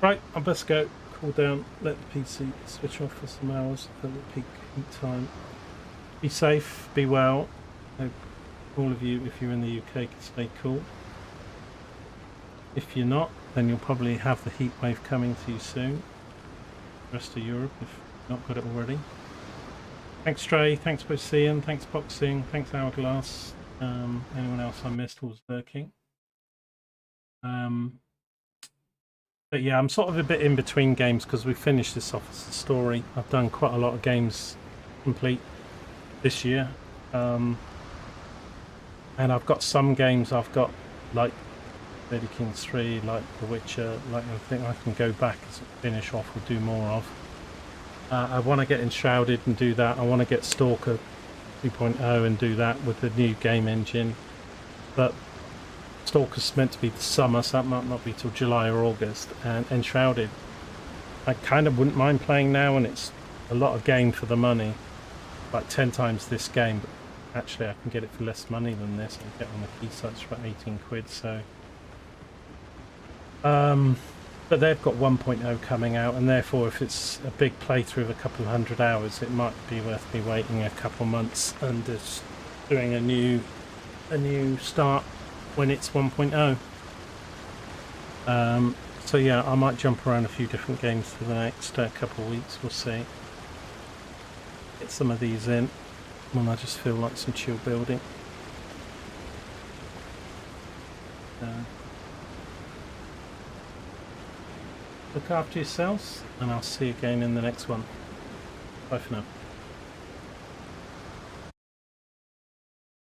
Right, I best go, cool down, let the PC switch off for some hours at the peak heat time. Be safe, be well. Hope all of you, if you're in the UK, can stay cool. If you're not, then you'll probably have the heat wave coming to you soon. The rest of Europe, if you've not got it already. Thanks Trey, thanks Bocian, thanks Boxing, thanks Hourglass. Anyone else I missed was lurking. But yeah, I'm sort of a bit in between games because we finished this off as a story. I've done quite a lot of games complete this year. And I've got some games I've got, like Lady Kings 3, like The Witcher, like I think I can go back and finish off or do more of. I want to get Enshrouded and do that. I want to get Stalker 2.0 and do that with the new game engine. But Stalker's meant to be the summer, so that might not be till July or August. And Enshrouded, I kind of wouldn't mind playing now, and it's a lot of game for the money, like 10 times this game. But actually, I can get it for less money than this. I get on the key sites for about 18 quid. So, but they've got 1.0 coming out, and therefore, if it's a big playthrough of a couple of 100 hours, it might be worth me waiting a couple of months and just doing a new start when it's 1.0. So yeah, I might jump around a few different games for the next couple of weeks. We'll see. Get some of these in when I just feel like some chill building. Look after yourselves, and I'll see you again in the next one. Bye for now.